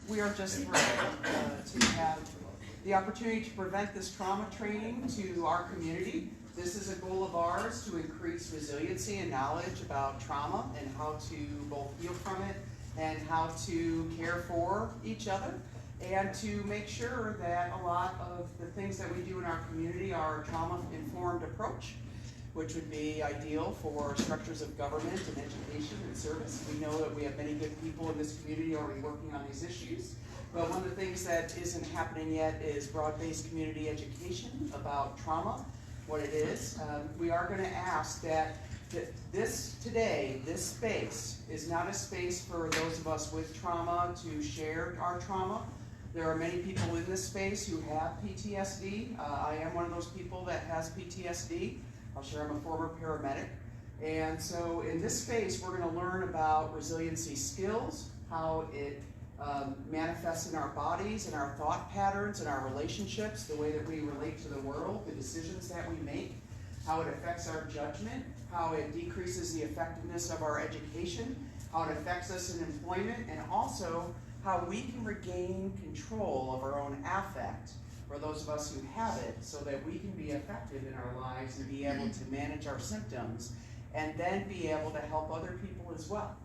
We are just thrilled to have the opportunity to present this trauma training to our community. This is a goal of ours to increase resiliency and knowledge about trauma and how to both heal from it and how to care for each other, and to make sure that a lot of the things that we do in our community are a trauma-informed approach, which would be ideal for structures of government and education and service. We know that we have many good people in this community already working on these issues, but one of the things that isn't happening yet is broad-based community education about trauma, what it is. We are going to ask that this space is not a space for those of us with trauma to share our trauma. There are many people in this space who have PTSD. I am one of those people that has PTSD. I'll share I'm a former paramedic. And so in this space, we're going to learn about resiliency skills, how it manifests in our bodies and our thought patterns and our relationships, the way that we relate to the world, the decisions that we make, how it affects our judgment, how it decreases the effectiveness of our education, how it affects us in employment, and also how we can regain control of our own affect, for those of us who have it, so that we can be effective in our lives and be able to manage our symptoms and then be able to help other people as well.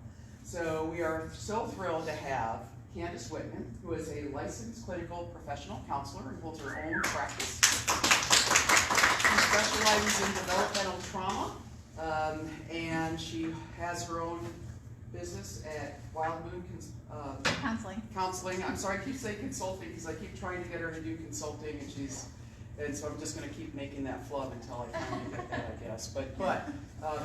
So we are so thrilled to have Candace Whitman, who is a licensed clinical professional counselor and holds her own practice. She specializes in developmental trauma, and she has her own business at Wild Moon Counseling. I'm sorry, I keep saying consulting because I keep trying to get her to do consulting, and so I'm just going to keep making that flub until I finally get that, I guess. But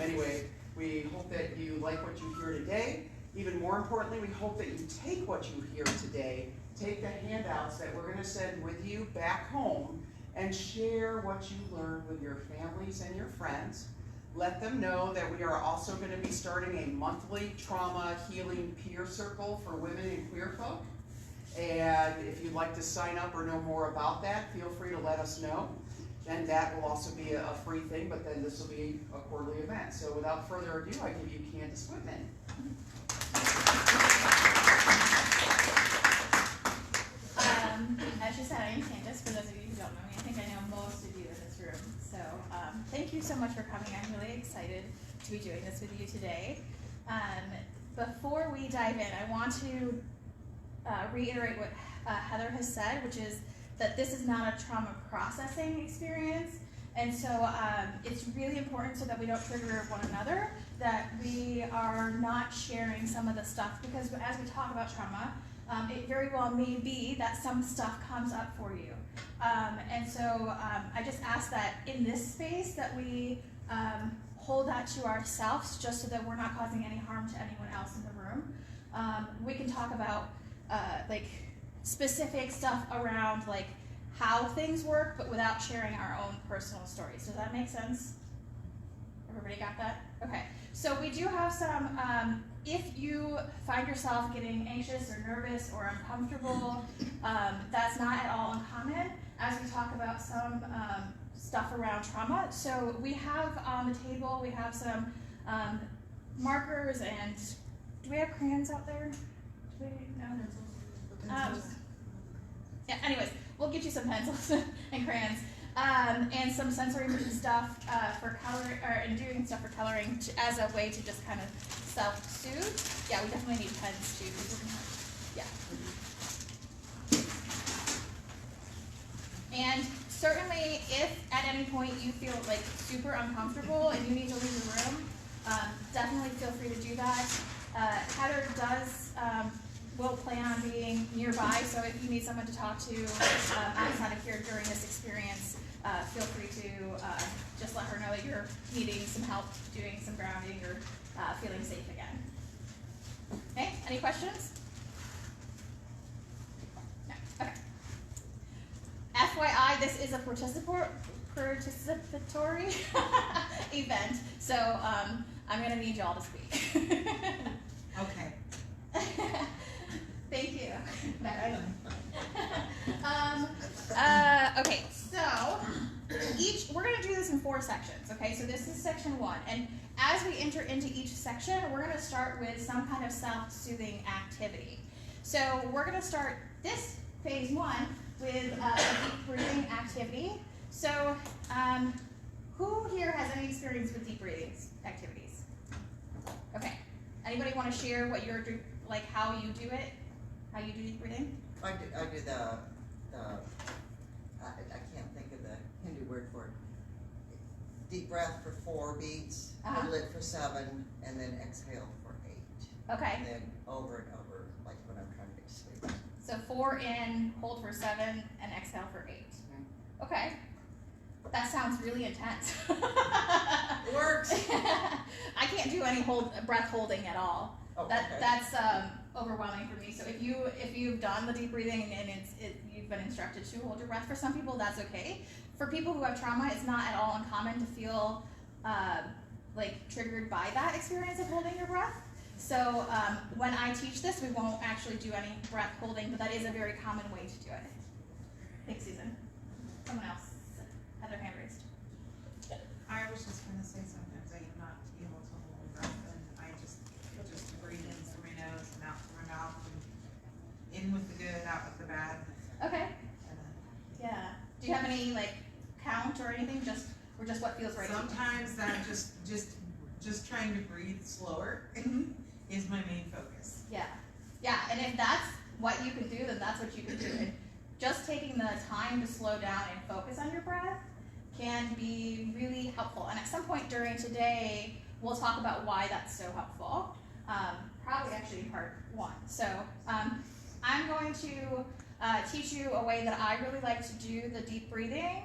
anyway, we hope that you like what you hear today. Even more importantly, we hope that you take what you hear today, take the handouts that we're going to send with you back home, and share what you learned with your families and your friends. Let them know that we are also going to be starting a monthly trauma healing peer circle for women and queer folk. And if you'd like to sign up or know more about that, feel free to let us know. And that will also be a free thing, but then this will be a quarterly event. So without further ado, I give you Candace Whitman. As you said, I am Candace, for those of you who don't know me. I think I know most of you in this room. So thank you so much for coming. I'm really excited to be doing this with you today. Before we dive in, I want to reiterate what Heather has said, which is that this is not a trauma processing experience. And so it's really important, so that we don't trigger one another, that we are not sharing some of the stuff, because as we talk about trauma, it very well may be that some stuff comes up for you. And so I just ask that in this space that we hold that to ourselves, just so that we're not causing any harm to anyone else in the room. We can talk about like specific stuff around like how things work, but without sharing our own personal stories. Does that make sense? Everybody got that? Okay. So we do have some, if you find yourself getting anxious or nervous or uncomfortable, that's not at all uncommon as we talk about some stuff around trauma. So we have on the table, we have some markers, and do we have crayons out there? Do we? No? Yeah, anyways, we'll get you some pencils and crayons. And some sensory stuff for color, and doing stuff for coloring as a way to just kind of self-soothe. Yeah, we definitely need pens too. Yeah. And certainly, if at any point you feel like super uncomfortable and you need to leave the room, definitely feel free to do that. Heather will plan on being nearby, so if you need someone to talk to outside of here during this experience, feel free to just let her know that you're needing some help doing some grounding or feeling safe again. Okay, any questions? No, okay. FYI, this is a participatory event, so I'm going to need y'all to speak. Okay. Thank you. Okay, so we're going to do this in 4 sections, okay? So this is section 1, and as we enter into each section, we're going to start with some kind of self-soothing activity. So we're going to start this phase 1 with a deep breathing activity. So who here has any experience with deep breathing activities? Okay. Anybody want to share what you're like, how you do it? How you do deep breathing? I do the I can't think of the Hindu word for it. Deep breath for 4 beats, hold it for 7, and then exhale for 8. Okay. And then over and over, like when I'm trying to get to sleep. So 4 in, hold for 7, and exhale for 8. Okay. That sounds really intense. It works. I can't do any breath holding at all. Oh, That's overwhelming for me. So if you've done the deep breathing and you've been instructed to hold your breath, for some people that's okay. For people who have trauma, it's not at all uncommon to feel like triggered by that experience of holding your breath. So when I teach this, we won't actually do any breath holding, but that is a very common way to do it. Thanks, Susan. Someone else had their hand raised. I was just going to say sometimes I am not able to hold my breath, and I just breathe in through my nose and out through my mouth, and in with the good, out with the bad. Okay. And Yeah. Do you have any like count or anything? Just what feels right? sometimes that just trying to breathe slower is my main focus. Yeah. Yeah. And if that's what you can do, then that's what you can do. And just taking the time to slow down and focus on your breath can be really helpful. And at some point during today, we'll talk about why that's so helpful. Probably actually in part 1. So I'm going to teach you a way that I really like to do the deep breathing.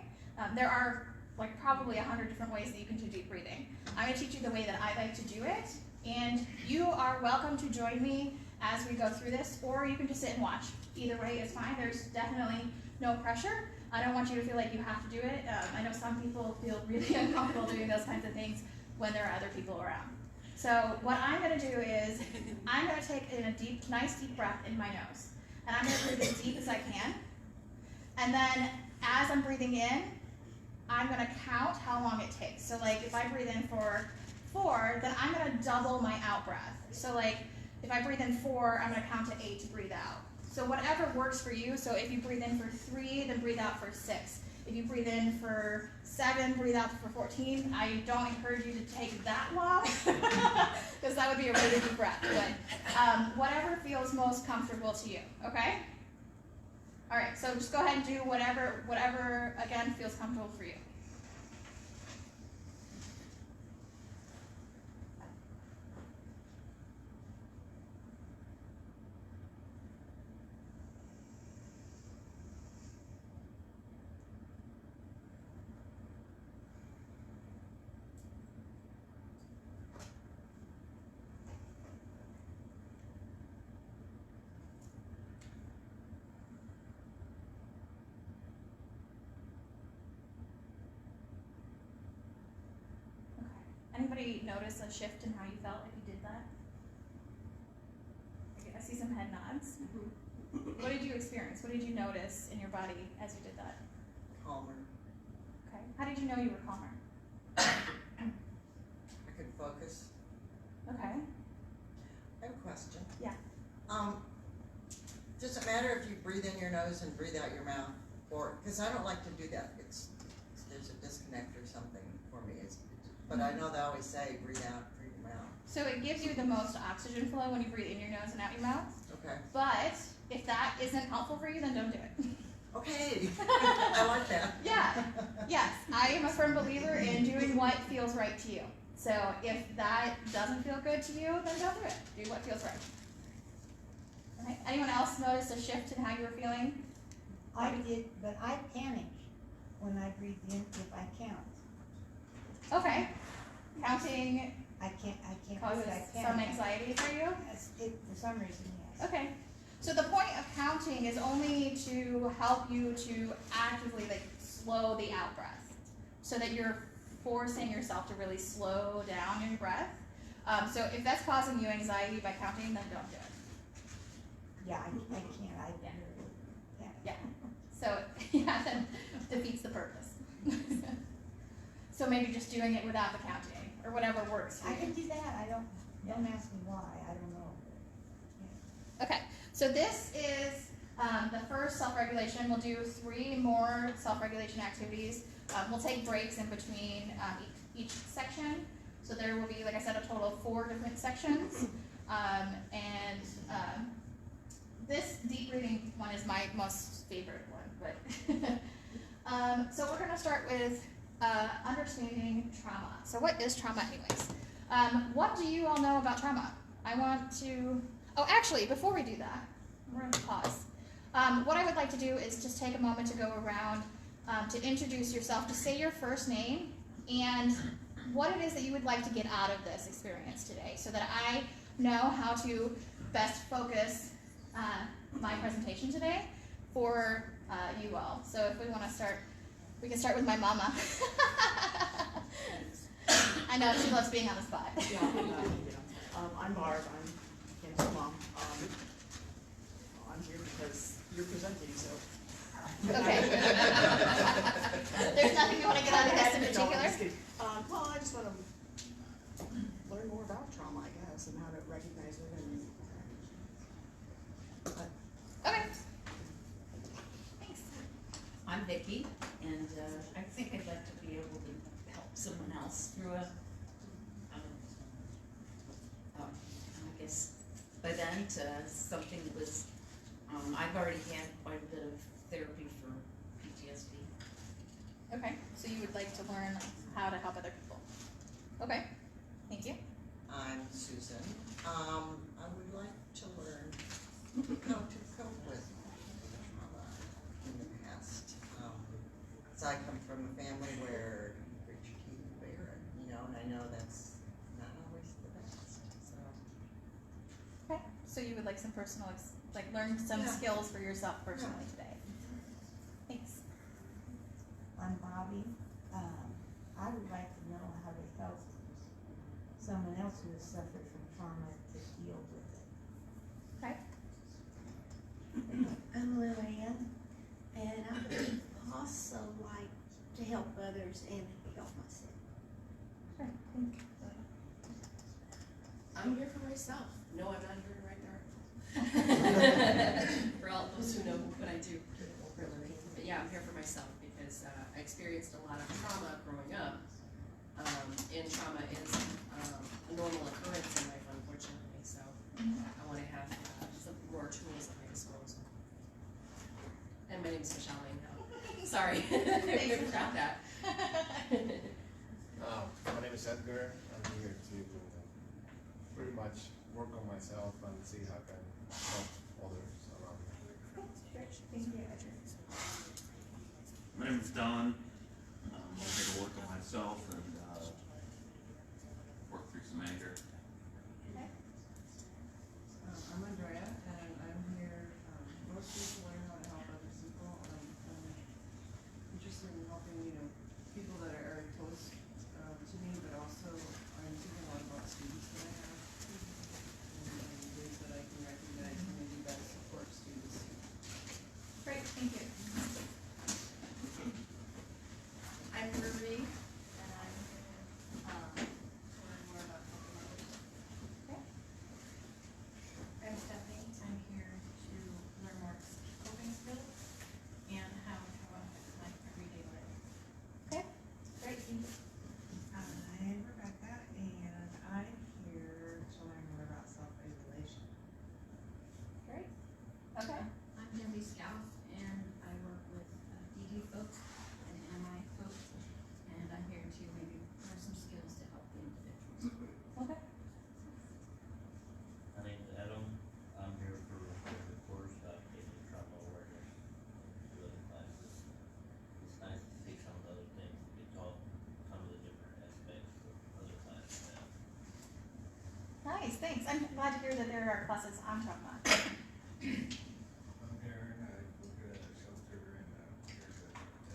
There are like probably 100 different ways that you can do deep breathing. I'm going to teach you the way that I like to do it. And you are welcome to join me as we go through this, or you can just sit and watch. Either way is fine. There's definitely no pressure. I don't want you to feel like you have to do it. I know some people feel really uncomfortable doing those kinds of things when there are other people around. So what I'm going to do is I'm going to take in a nice deep breath in my nose. And I'm going to breathe as deep as I can. And then as I'm breathing in, I'm going to count how long it takes. So like if I breathe in for 4, then I'm going to double my out breath. So like if I breathe in 4, I'm going to count to 8 to breathe out. So whatever works for you. So if you breathe in for 3, then breathe out for 6. If you breathe in for 7, breathe out for 14. I don't encourage you to take that long because that would be a really deep breath. But whatever feels most comfortable to you, okay? All right, so just go ahead and do whatever again feels comfortable for you. Anybody notice a shift in how you felt if you did that? Okay, I see some head nods. What did you experience? What did you notice in your body as you did that? Calmer. Okay. How did you know you were calmer? I could focus. Okay. I have a question. Yeah. Does it matter if you breathe in your nose and breathe out your mouth? Or, because I don't like to do that. There's a disconnect or something for me. But I know they always say breathe out, breathe your mouth. So it gives you the most oxygen flow when you breathe in your nose and out your mouth. Okay. But if that isn't helpful for you, then don't do it. Okay. I like that. Yeah. Yes. I am a firm believer in doing what feels right to you. So if that doesn't feel good to you, then don't do it. Do what feels right. Okay. Anyone else notice a shift in how you were feeling? I did, but I panic when I breathe in if I count. Okay. Counting I can't causes do it. I panic. some anxiety for you? Yes, for some reason, yes. Okay. So the point of counting is only to help you to actively slow the out breath so that you're forcing yourself to really slow down your breath. So if that's causing you anxiety by counting, then don't do it. Yeah, I can't. Yeah. So yeah, that defeats the purpose. So maybe just doing it without the counting or whatever works for I you. can do that. Don't ask me why. I don't know. Okay. So this is the first self-regulation. We'll do 3 more self-regulation activities. We'll take breaks in between each section. So there will be, like I said, a total of 4 different sections. This deep breathing one is my most favorite one. But so we're going to start with understanding trauma. So what is trauma anyways? What do you all know about trauma? I want to, oh actually, before we do that, we're going to pause. What I would like to do is just take a moment to go around to introduce yourself, to say your first name and what it is that you would like to get out of this experience today, so that I know how to best focus my presentation today for you all. So if we want to start, we can start with my mama. I know she loves being on the spot. Yeah, I'm Barb. I'm Candace's mom. I'm here because you're presenting, so. Okay. There's nothing you want to get out of this in No, I'm particular? just kidding. Well, I just want to learn more about trauma, I guess, and how to recognize it and. Okay. Thanks. I'm Vicki, and I think I'd like to be able to help someone else through I guess, event, something that was, I've already had quite a bit of therapy for PTSD. Okay. So you would like to learn how to help other people. Okay. Thank you. I'm Susan. I would like to learn how to cope with trauma in the past. So I come from a family where you grit your teeth and bear it, you know, and I know that's not always the best, so. Okay. So you would like some personal, like learn some Yeah. skills for yourself personally today. Thanks. I'm Bobby. I would like to know how to help someone else who has suffered from trauma to deal with it. Okay. I'm Lillian, and I would also like to help others and help myself. Sure. Thank you. I'm here for myself. No, I'm not here to write the article. For all those who know what I do for a living. But yeah, I'm here for myself because I experienced a lot of trauma growing up. And trauma is a normal occurrence in life, unfortunately. So I want to have some more tools at my disposal. And my name is Michelle. Sorry, I forgot that. My name is Edgar. I'm here to pretty much work on myself and see how I can help others around me. My name is Don. I'm here to work on myself and work through some anger. I'm Andrea, and I'm here mostly to learn how to help other people. I'm interested in helping, people that are very close to me, but also I'm thinking a lot about students that I have, and ways that I can recognize and maybe better support students. Great. Thank you. I'm Marie, and I'm here to learn more about helping others. Okay. I'm Stephanie. I'm here to learn more coping skills and how to affect my everyday life. Okay. Great. Thank you. I'm Rebecca, and I'm here to learn more about self-regulation. Great. Okay. I'm Debbie Scout, and I work with DD folks and MI folks, and I'm here to maybe learn some skills to help the individuals. Okay. My name's Adam. I'm here for the course getting trauma awareness through other classes. It's nice to see some of the other things that get taught, some of the different aspects of other classes have. Nice. Thanks. I'm glad to hear that there are classes on trauma. I'm Aaron. I work at a shelter and here to help.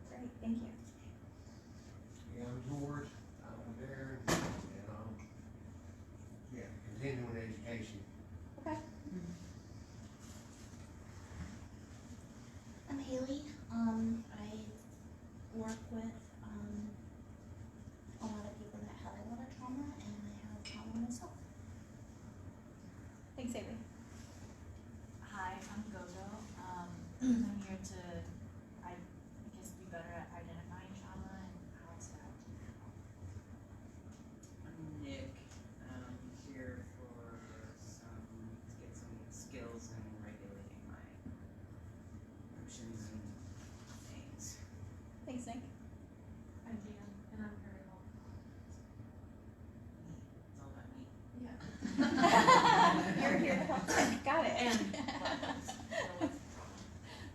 Great. Thank you. Yeah, I'm George. I'm Darren, and continuing education. Okay. I'm Haley. I work with a lot of people that have a lot of trauma, and I have trauma myself. I'm here to, I guess, be better at identifying trauma and how it's helped. I'm Nick, here for to get some skills in regulating my emotions and things. Thanks, Nick. I'm Jan, and I'm very well. It's all about me. You're here to help. Got it.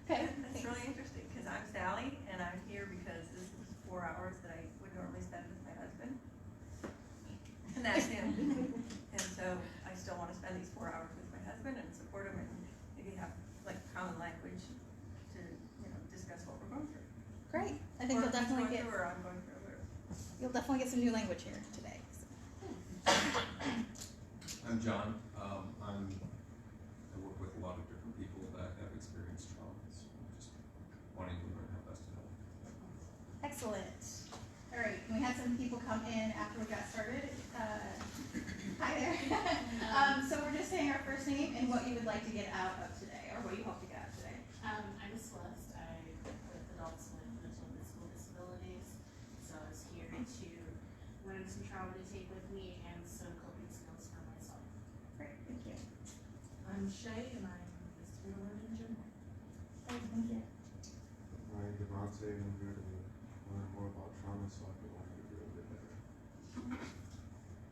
Okay. That's really interesting, because I'm Sally, and I'm here because this is 4 hours that I would normally spend with my husband. And that's him. And so I still want to spend these 4 hours with my husband and support him and maybe have like common language to, discuss what we're going through. Great. I think Or you'll he's definitely going get, through or I'm going through, or you'll definitely get some new language here today. I'm John. I work with a lot of different people that have experienced trauma, so I'm just wanting to learn how best to help. Excellent. All right, can we have some people come in after we got started? Hi there. So we're just saying our first name and what you would like to get out of today, or what you hope to get out of today. I'm Celeste. I work with adults with mental and physical disabilities. So I was here to learn some trauma to take with me and some coping skills for myself. Great, thank you. I'm Shay, and I'm just here to learn in general. Thank you. I'm Devontae, and I'm here to learn more about trauma so I can learn to do a bit better.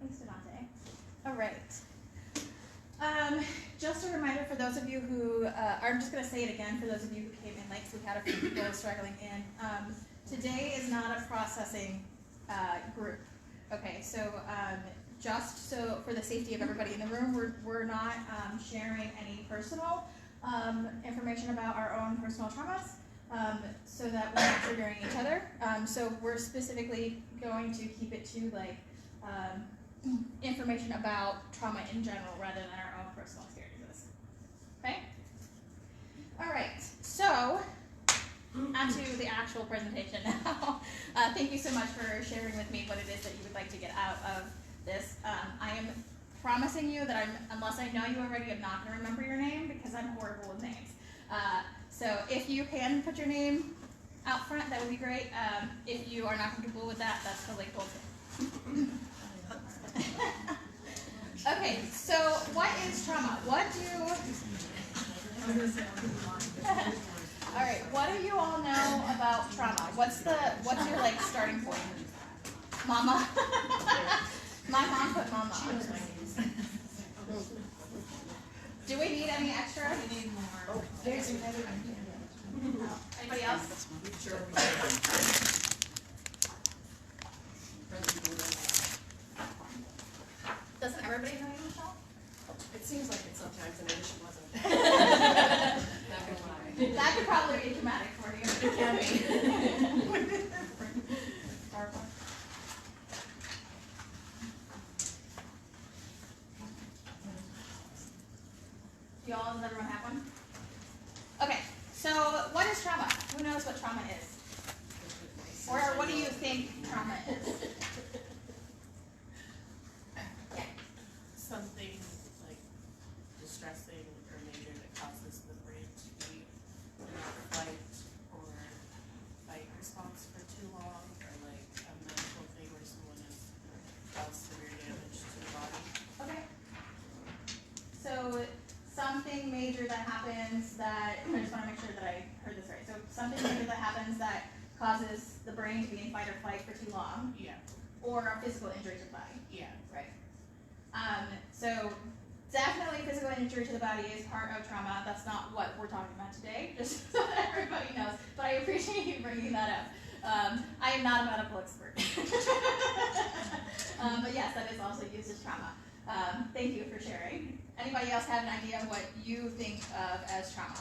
Thanks, Devontae. All right. Just a reminder for those of you who, I'm just going to say it again for those of you who came in late, because we had a few people struggling in. Today is not a processing group. Okay, so just so for the safety of everybody in the room, we're not sharing any personal information about our own personal traumas, so that we're not triggering each other. So we're specifically going to keep it to like information about trauma in general rather than our own personal experiences. Okay? All right, so onto the actual presentation now. Thank you so much for sharing with me what it is that you would like to get out of this. I am promising you that unless I know you already, I'm not going to remember your name because I'm horrible with names. So if you can put your name out front, that would be great. If you are not comfortable with that, that's totally cool too. Okay, so what is trauma? All right, what do you all know about trauma? What's your like starting point? Mama? My mom put mama. Do we need any extra? We need more. Oh, there's another one. Anybody else? Sure. Doesn't everybody know you, Michelle? It seems like it sometimes, and I wish it wasn't. Not gonna lie. That could probably be traumatic for you. It can be. Y'all, does everyone have one? Okay, so what is trauma? Who knows what trauma is? Or what do you think trauma is? Yeah. Something like distressing or major that causes the brain to be in a fight or fight response for too long, or like a medical thing where someone has caused severe damage to the body. Okay. So something major that happens that, I just want to make sure that I heard this right. So something major that happens that causes the brain to be in fight or flight for too long, Yeah, or a physical injury to the body. yeah. Right. So definitely physical injury to the body is part of trauma. That's not what we're talking about today, just so that everybody knows. But I appreciate you bringing that up. I am not a medical expert. But yes, that is also used as trauma. Thank you for sharing. Anybody else have an idea of what you think of as trauma?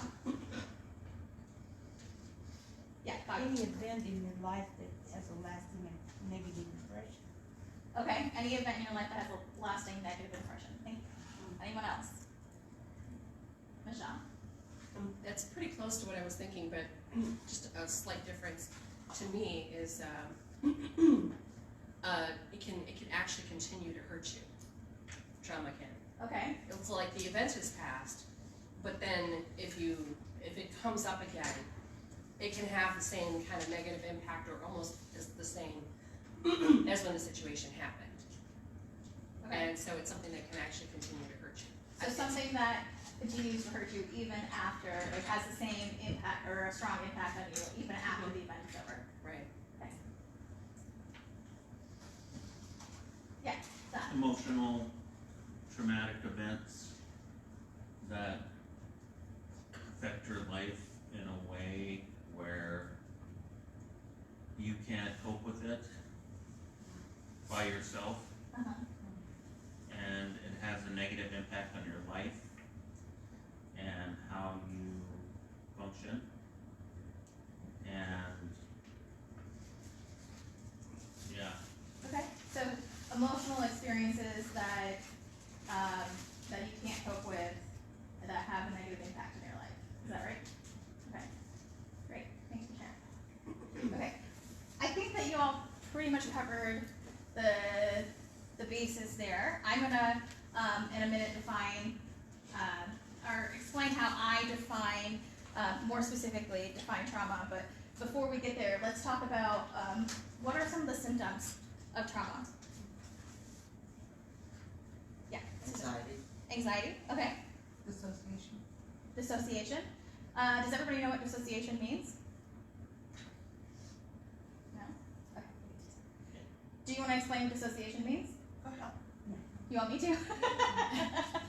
Yeah, Any event in your life that has a lasting and negative impression. Okay, any event in your life that has a lasting negative impression. Thank you. Anyone else? Michelle? That's pretty close to what I was thinking, but just a slight difference to me is it can actually continue to hurt you. Trauma can. Okay. It's like the event has passed, but then if it comes up again, it can have the same kind of negative impact or almost is the same as when the situation happened. Okay. And so it's something that can actually continue to hurt you. So something that continues to hurt you even after, like has the same impact or a strong impact on you even after the event is over. Right. Okay. Yeah, that. Emotional, traumatic events that affect your life in a way where you can't cope with it by yourself, Uh-huh. and it has a negative impact on your life and how you function. And yeah, Okay, so emotional experiences that that you can't cope with that have a negative impact in your life. Is that right? Okay, great. Thanks for sharing. Okay, I think that you all pretty much covered the basis there. I'm gonna in a minute define or explain how I define more specifically define trauma. But before we get there, let's talk about what are some of the symptoms of trauma. Yeah. Anxiety. Anxiety. Okay. Dissociation. Dissociation. Does everybody know what dissociation means? No? Okay. Do you want to explain what dissociation means? Go ahead. You want me to?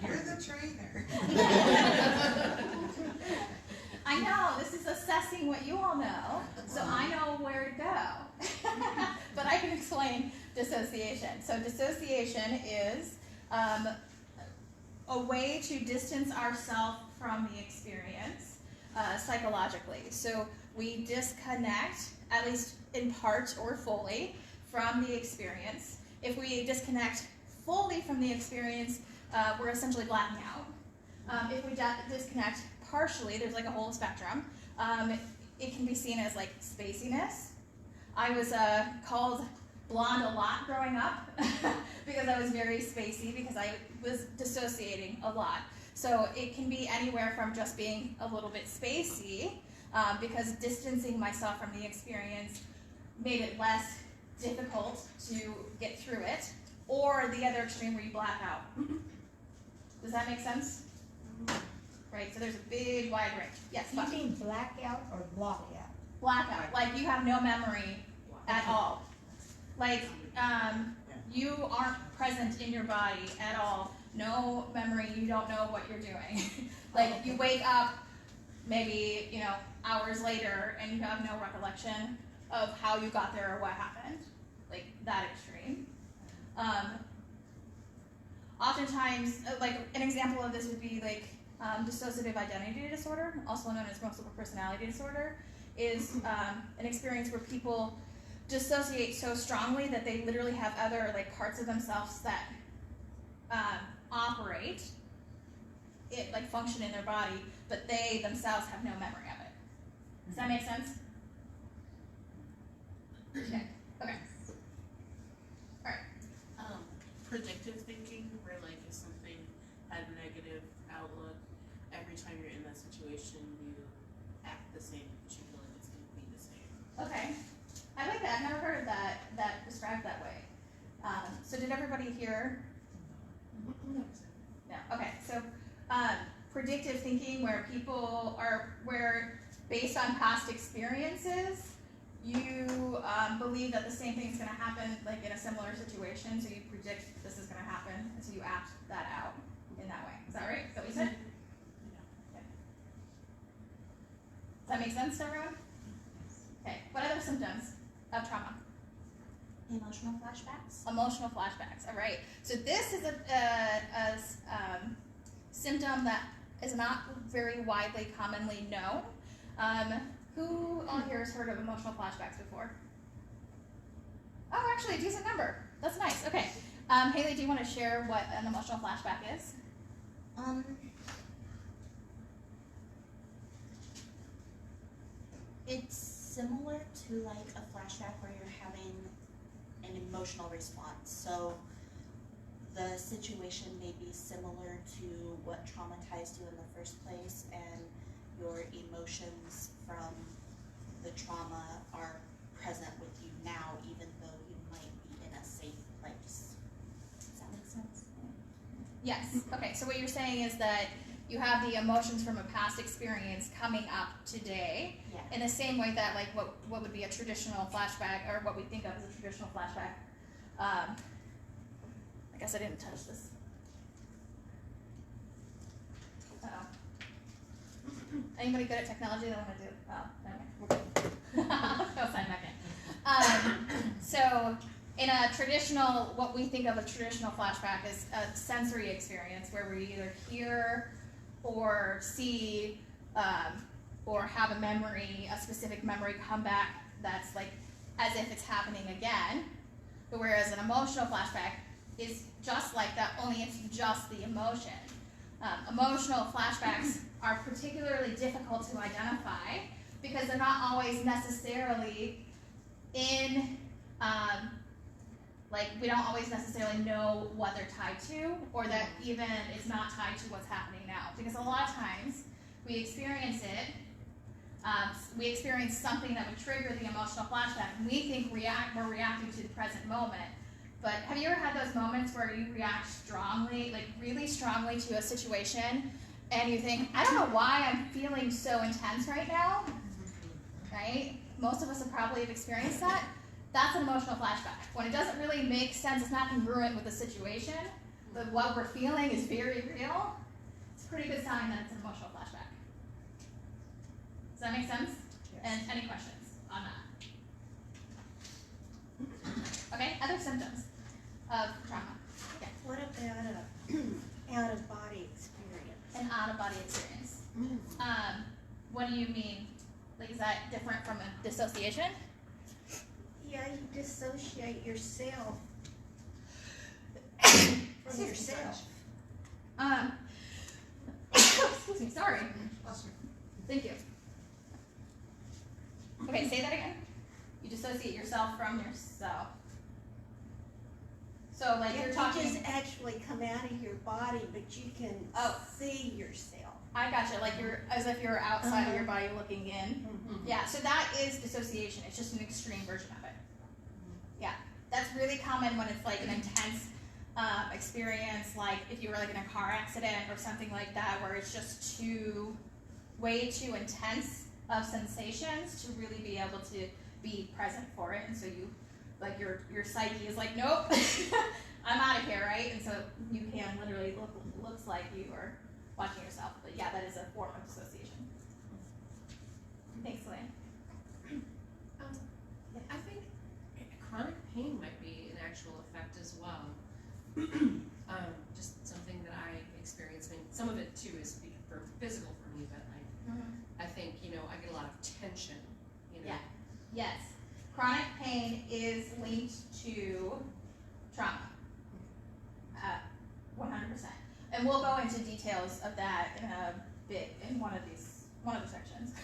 You're the trainer. I know, this is assessing what you all know, so I know where to go. But I can explain dissociation. So dissociation is a way to distance ourselves from the experience psychologically. So we disconnect, at least in part or fully, from the experience. If we disconnect fully from the experience, we're essentially blacking out. If we disconnect partially, there's like a whole spectrum. It can be seen as like spaciness. I was called blonde a lot growing up because I was very spacey because I was dissociating a lot. So it can be anywhere from just being a little bit spacey because distancing myself from the experience made it less difficult to get through it, or the other extreme where you black out. Does that make sense? Right, so there's a big wide range. Yes, You Bucky? mean blackout or blockout? Blackout, like you have no memory at all. Like you aren't present in your body at all. No memory, you don't know what you're doing. Like you wake up maybe, hours later and you have no recollection of how you got there or what happened. Like that extreme. Oftentimes, like an example of this would be like dissociative identity disorder, also known as multiple personality disorder, is an experience where people dissociate so strongly that they literally have other like parts of themselves that operate, it like function in their body, but they themselves have no memory of it. Does that make sense? Okay. Okay. All right. Predictive thinking, where like if something had a negative outlook, every time you're in that situation, you act the same because you feel like it's going to be the same. Okay. I like that. I've never heard that described that way. So did everybody hear? No. Okay. So predictive thinking, where people are, where based on past experiences, you believe that the same thing is going to happen, like in a similar situation. So you predict this is going to happen, and so you act that out in that way. Is that right? Is that what you said? Okay. Does that make sense to everyone? Okay. What other symptoms of trauma? Emotional flashbacks. Emotional flashbacks. All right. So this is a symptom that is not very widely commonly known. Who on here has heard of emotional flashbacks before? Oh, actually, a decent number. That's nice. Okay. Haley, do you want to share what an emotional flashback is? It's similar to like a flashback where you're having an emotional response. So the situation may be similar to what traumatized you in the first place, and your emotions from the trauma are present with you now, even though you might be in a safe place. Does that make sense? Yes. Okay, so what you're saying is that you have the emotions from a past experience coming up today, Yeah. in the same way that, like, what would be a traditional flashback, or what we think of as a traditional flashback. I guess I didn't touch this. Anybody good at technology that want to do? Oh, okay, we're good. Go sign back in. So, in a traditional, what we think of a traditional flashback is a sensory experience where we either hear or see or have a memory, a specific memory come back that's like as if it's happening again. But whereas an emotional flashback is just like that, only it's just the emotion. Emotional flashbacks are particularly difficult to identify because they're not always necessarily in, like, we don't always necessarily know what they're tied to, or that even it's not tied to what's happening now. Because a lot of times we experience it, we experience something that would trigger the emotional flashback, and we think we're reacting to the present moment. But have you ever had those moments where you react strongly, like really strongly to a situation, and you think, I don't know why I'm feeling so intense right now, right? Most of us have probably experienced that. That's an emotional flashback. When it doesn't really make sense, it's not congruent with the situation, but what we're feeling is very real, it's a pretty good sign that it's an emotional flashback. Does that make sense? Yes. And any questions on that? Okay, other symptoms of trauma. Yeah. What about a out-of-body experience? An out-of-body experience. What do you mean? Like, is that different from a dissociation? Yeah, you dissociate yourself from yourself. Excuse me, sorry. Thank you. Okay, say that again. You dissociate yourself from yourself. So, like, you're talking. You just actually come out of your body, but you can see yourself. I gotcha. Like you're, as if you're outside of your body looking in. Mm-hmm. Yeah. So that is dissociation. It's just an extreme version of it. Yeah. That's really common when it's like an intense experience, like if you were like in a car accident or something like that, where it's just way too intense of sensations to really be able to be present for it, and so you, like your psyche is like, nope, I'm out of here, right? And so you can literally looks like you are watching yourself, but yeah, that is a form of dissociation. Thanks, Lynn. I think chronic pain might be an actual effect as well. Just something that I experience. I mean, some of it too is for physical for me, but like I think I get a lot of tension. Yeah. Yes. Chronic pain is linked to trauma. 100%. And we'll go into details of that in a bit in one of the sections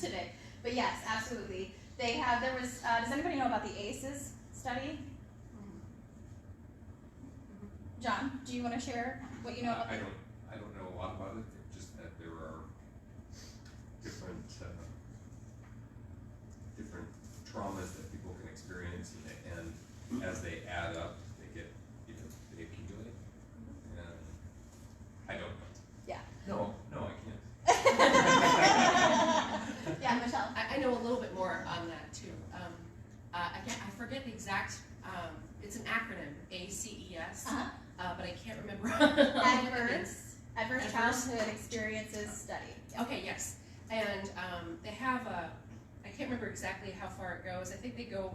today. But yes, absolutely. They have. There was. Does anybody know about the ACEs study? John, do you want to share what you know about? I don't know a lot about it. Just that there are different traumas that people can experience, and as they add up, they accumulate. And I don't know. Yeah. No, I can't. Yeah, Michelle. I know a little bit more on that too. I forget the exact. It's an acronym, ACES, but I can't remember. Adverse Childhood Experiences Study. Yep. Okay, yes, and they have a. I can't remember exactly how far it goes. I think they go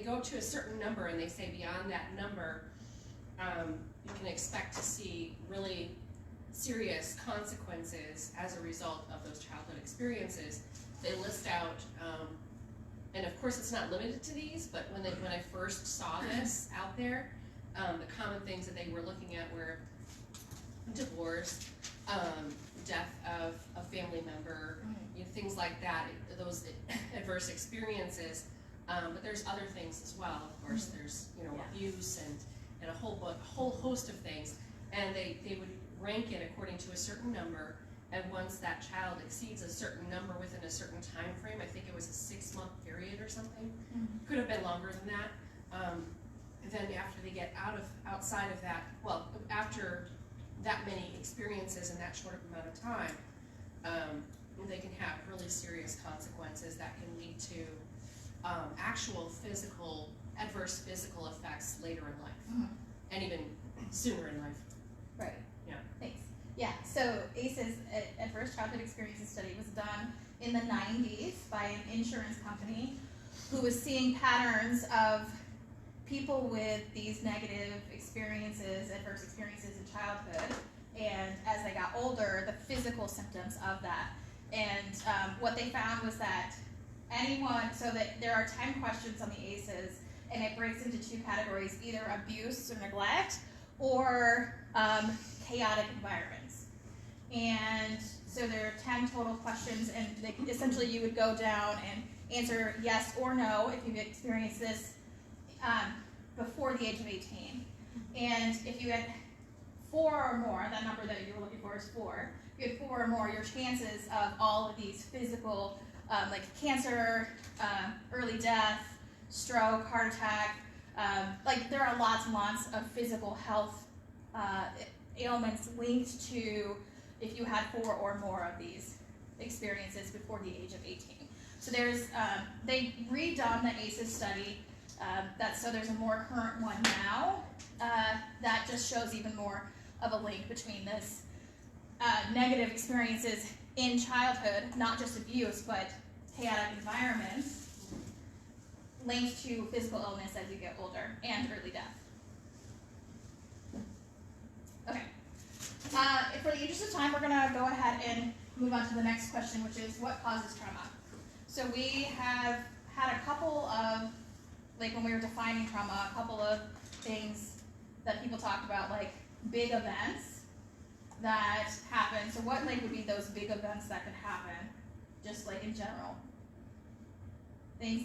up to a certain number, and they say beyond that number, you can expect to see really serious consequences as a result of those childhood experiences. They list out, and of course it's not limited to these, but when I first saw this out there, the common things that they were looking at were divorce, death of a family member, things like that, those adverse experiences. But there's other things as well. Of course, there's abuse and a whole host of things, and they would rank it according to a certain number, And once that child exceeds a certain number within a certain time frame, I think it was a 6-month period or something, could have been longer than that. Then after they get outside of that, well, after that many experiences in that short amount of time, they can have really serious consequences that can lead to actual adverse physical effects later in life, and even sooner in life. Right. Yeah. Thanks. Yeah, so ACEs, Adverse Childhood Experiences Study, was done in the 90s by an insurance company who was seeing patterns of people with these negative experiences, adverse experiences in childhood, and as they got older, the physical symptoms of that. And what they found was that so that there are 10 questions on the ACEs, and it breaks into 2 categories, either abuse or neglect, or chaotic environments. And so there are 10 total questions, and essentially you would go down and answer yes or no if you've experienced this before the age of 18. And if you had 4 or more, that number that you were looking for is 4, if you had 4 or more, your chances of all of these physical, like cancer, early death, stroke, heart attack, like there are lots and lots of physical health ailments linked to if you had 4 or more of these experiences before the age of 18. So there's, they redone the ACEs study, so there's a more current one now that just shows even more of a link between this negative experiences in childhood, not just abuse, but chaotic environments, linked to physical illness as you get older and early death. Okay. For the interest of time, we're going to go ahead and move on to the next question, which is what causes trauma? So we have had a couple of, like when we were defining trauma, a couple of things that people talked about, like big events that happen. So what would be those big events that could happen, just like in general? Big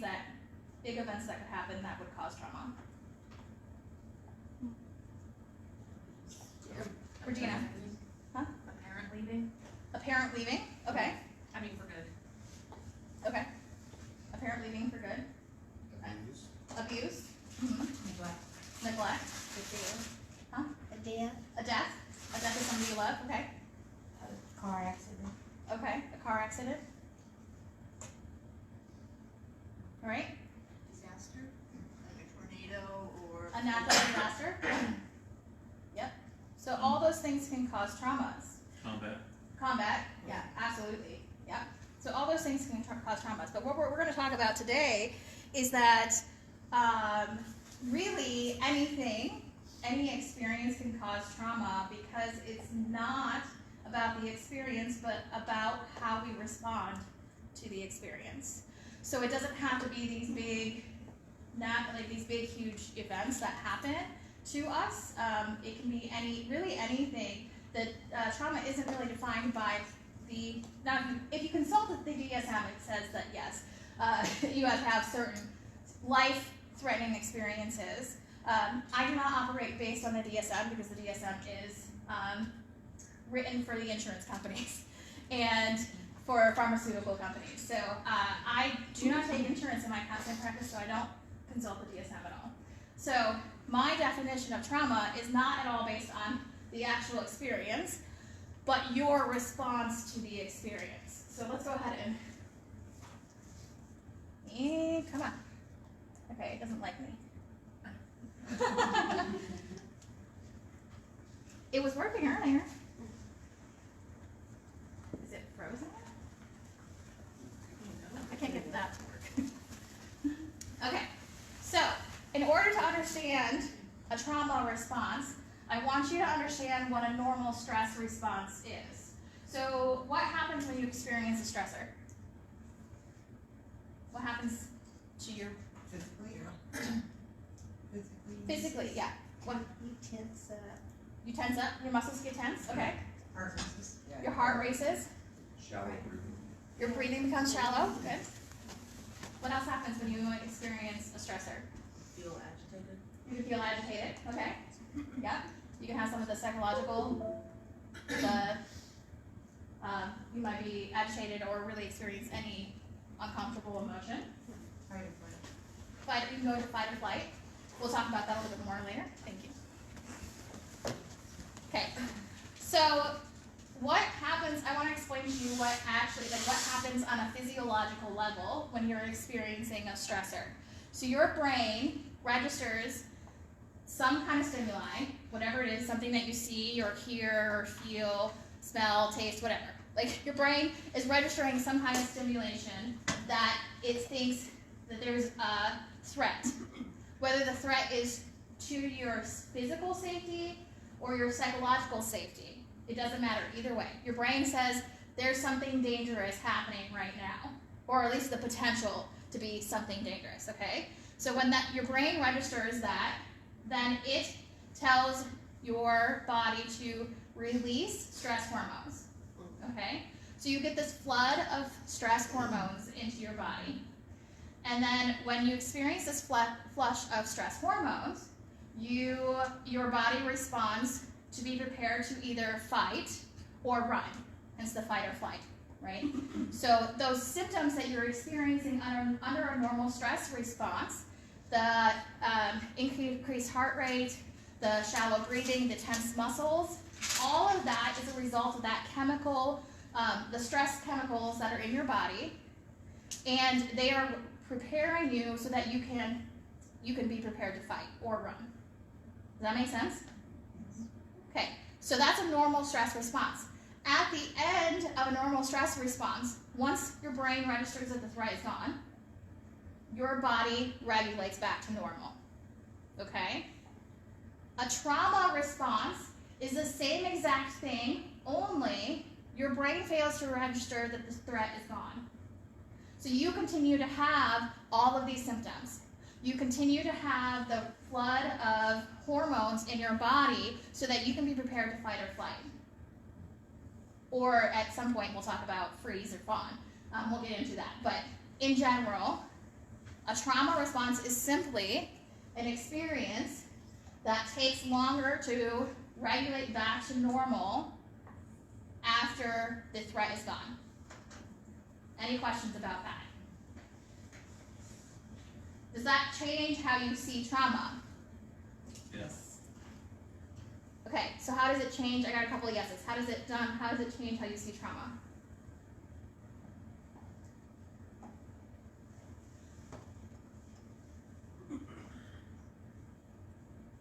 events that could happen that would cause trauma. Regina? Huh? A parent leaving? A parent leaving? Okay. I mean, for good. Okay. A parent leaving for good. Abuse. Abuse. Neglect. Neglect. Huh? A death. A death. A death of somebody you love. Okay. A car accident. Okay. A car accident. All right. Disaster, like a tornado or. A natural disaster. Yep. So all those things can cause traumas. Combat. Yeah, absolutely. Yep. So all those things can cause traumas. But what we're going to talk about today is that really any experience can cause trauma because it's not about the experience, but about how we respond to the experience. So it doesn't have to be these big, huge events that happen to us. It can be anything. That trauma isn't really defined by if you consult the DSM, it says that yes, you have to have certain life-threatening experiences. I do not operate based on the DSM because the DSM is written for the insurance companies and for pharmaceutical companies. So I do not take insurance in my counseling practice, so I don't consult the DSM at all. So my definition of trauma is not at all based on the actual experience, but your response to the experience. So let's go ahead and come on. Okay, it doesn't like me. It was working earlier. Is it frozen? I can't get that to work. Okay, so in order to understand a trauma response, I want you to understand what a normal stress response is. So what happens when you experience a stressor? What happens to your... Physically, yeah. What? You tense up. You tense up? Your muscles get tense? Okay. Heart races. Your heart races? Shallow breathing. Your breathing becomes shallow? Good. What else happens when you experience a stressor? Feel agitated. You can feel agitated, okay? Yeah. You can have some of the psychological, You might be agitated or really experience any uncomfortable emotion. Fight or flight. Fight, you can go into fight or flight. We'll talk about that a little bit more later. Thank you. Okay, so what happens, I want to explain to you what happens on a physiological level when you're experiencing a stressor. So your brain registers some kind of stimuli, whatever it is, something that you see or hear or feel, smell, taste, whatever. Like your brain is registering some kind of stimulation that it thinks that there's a threat. Whether the threat is to your physical safety or your psychological safety, it doesn't matter either way. Your brain says there's something dangerous happening right now, or at least the potential to be something dangerous, okay? So when your brain registers that, then it tells your body to release stress hormones, okay? So you get this flood of stress hormones into your body. And then when you experience this flush of stress hormones, your body responds to be prepared to either fight or run, hence the fight or flight, right? So those symptoms that you're experiencing under a normal stress response, the increased heart rate, the shallow breathing, the tense muscles, all of that is a result of that chemical, the stress chemicals that are in your body, and they are preparing you so that you can be prepared to fight or run. Does that make sense? Okay, so that's a normal stress response. At the end of a normal stress response, once your brain registers that the threat is gone, your body regulates back to normal, okay? A trauma response is the same exact thing, only your brain fails to register that the threat is gone. So you continue to have all of these symptoms. You continue to have the flood of hormones in your body so that you can be prepared to fight or flight. Or at some point we'll talk about freeze or fawn. We'll get into that. But in general, a trauma response is simply an experience that takes longer to regulate back to normal after the threat is gone. Any questions about that? Does that change how you see trauma? Yes. Okay, so how does it change? I got a couple of yeses. How does it change how you see trauma?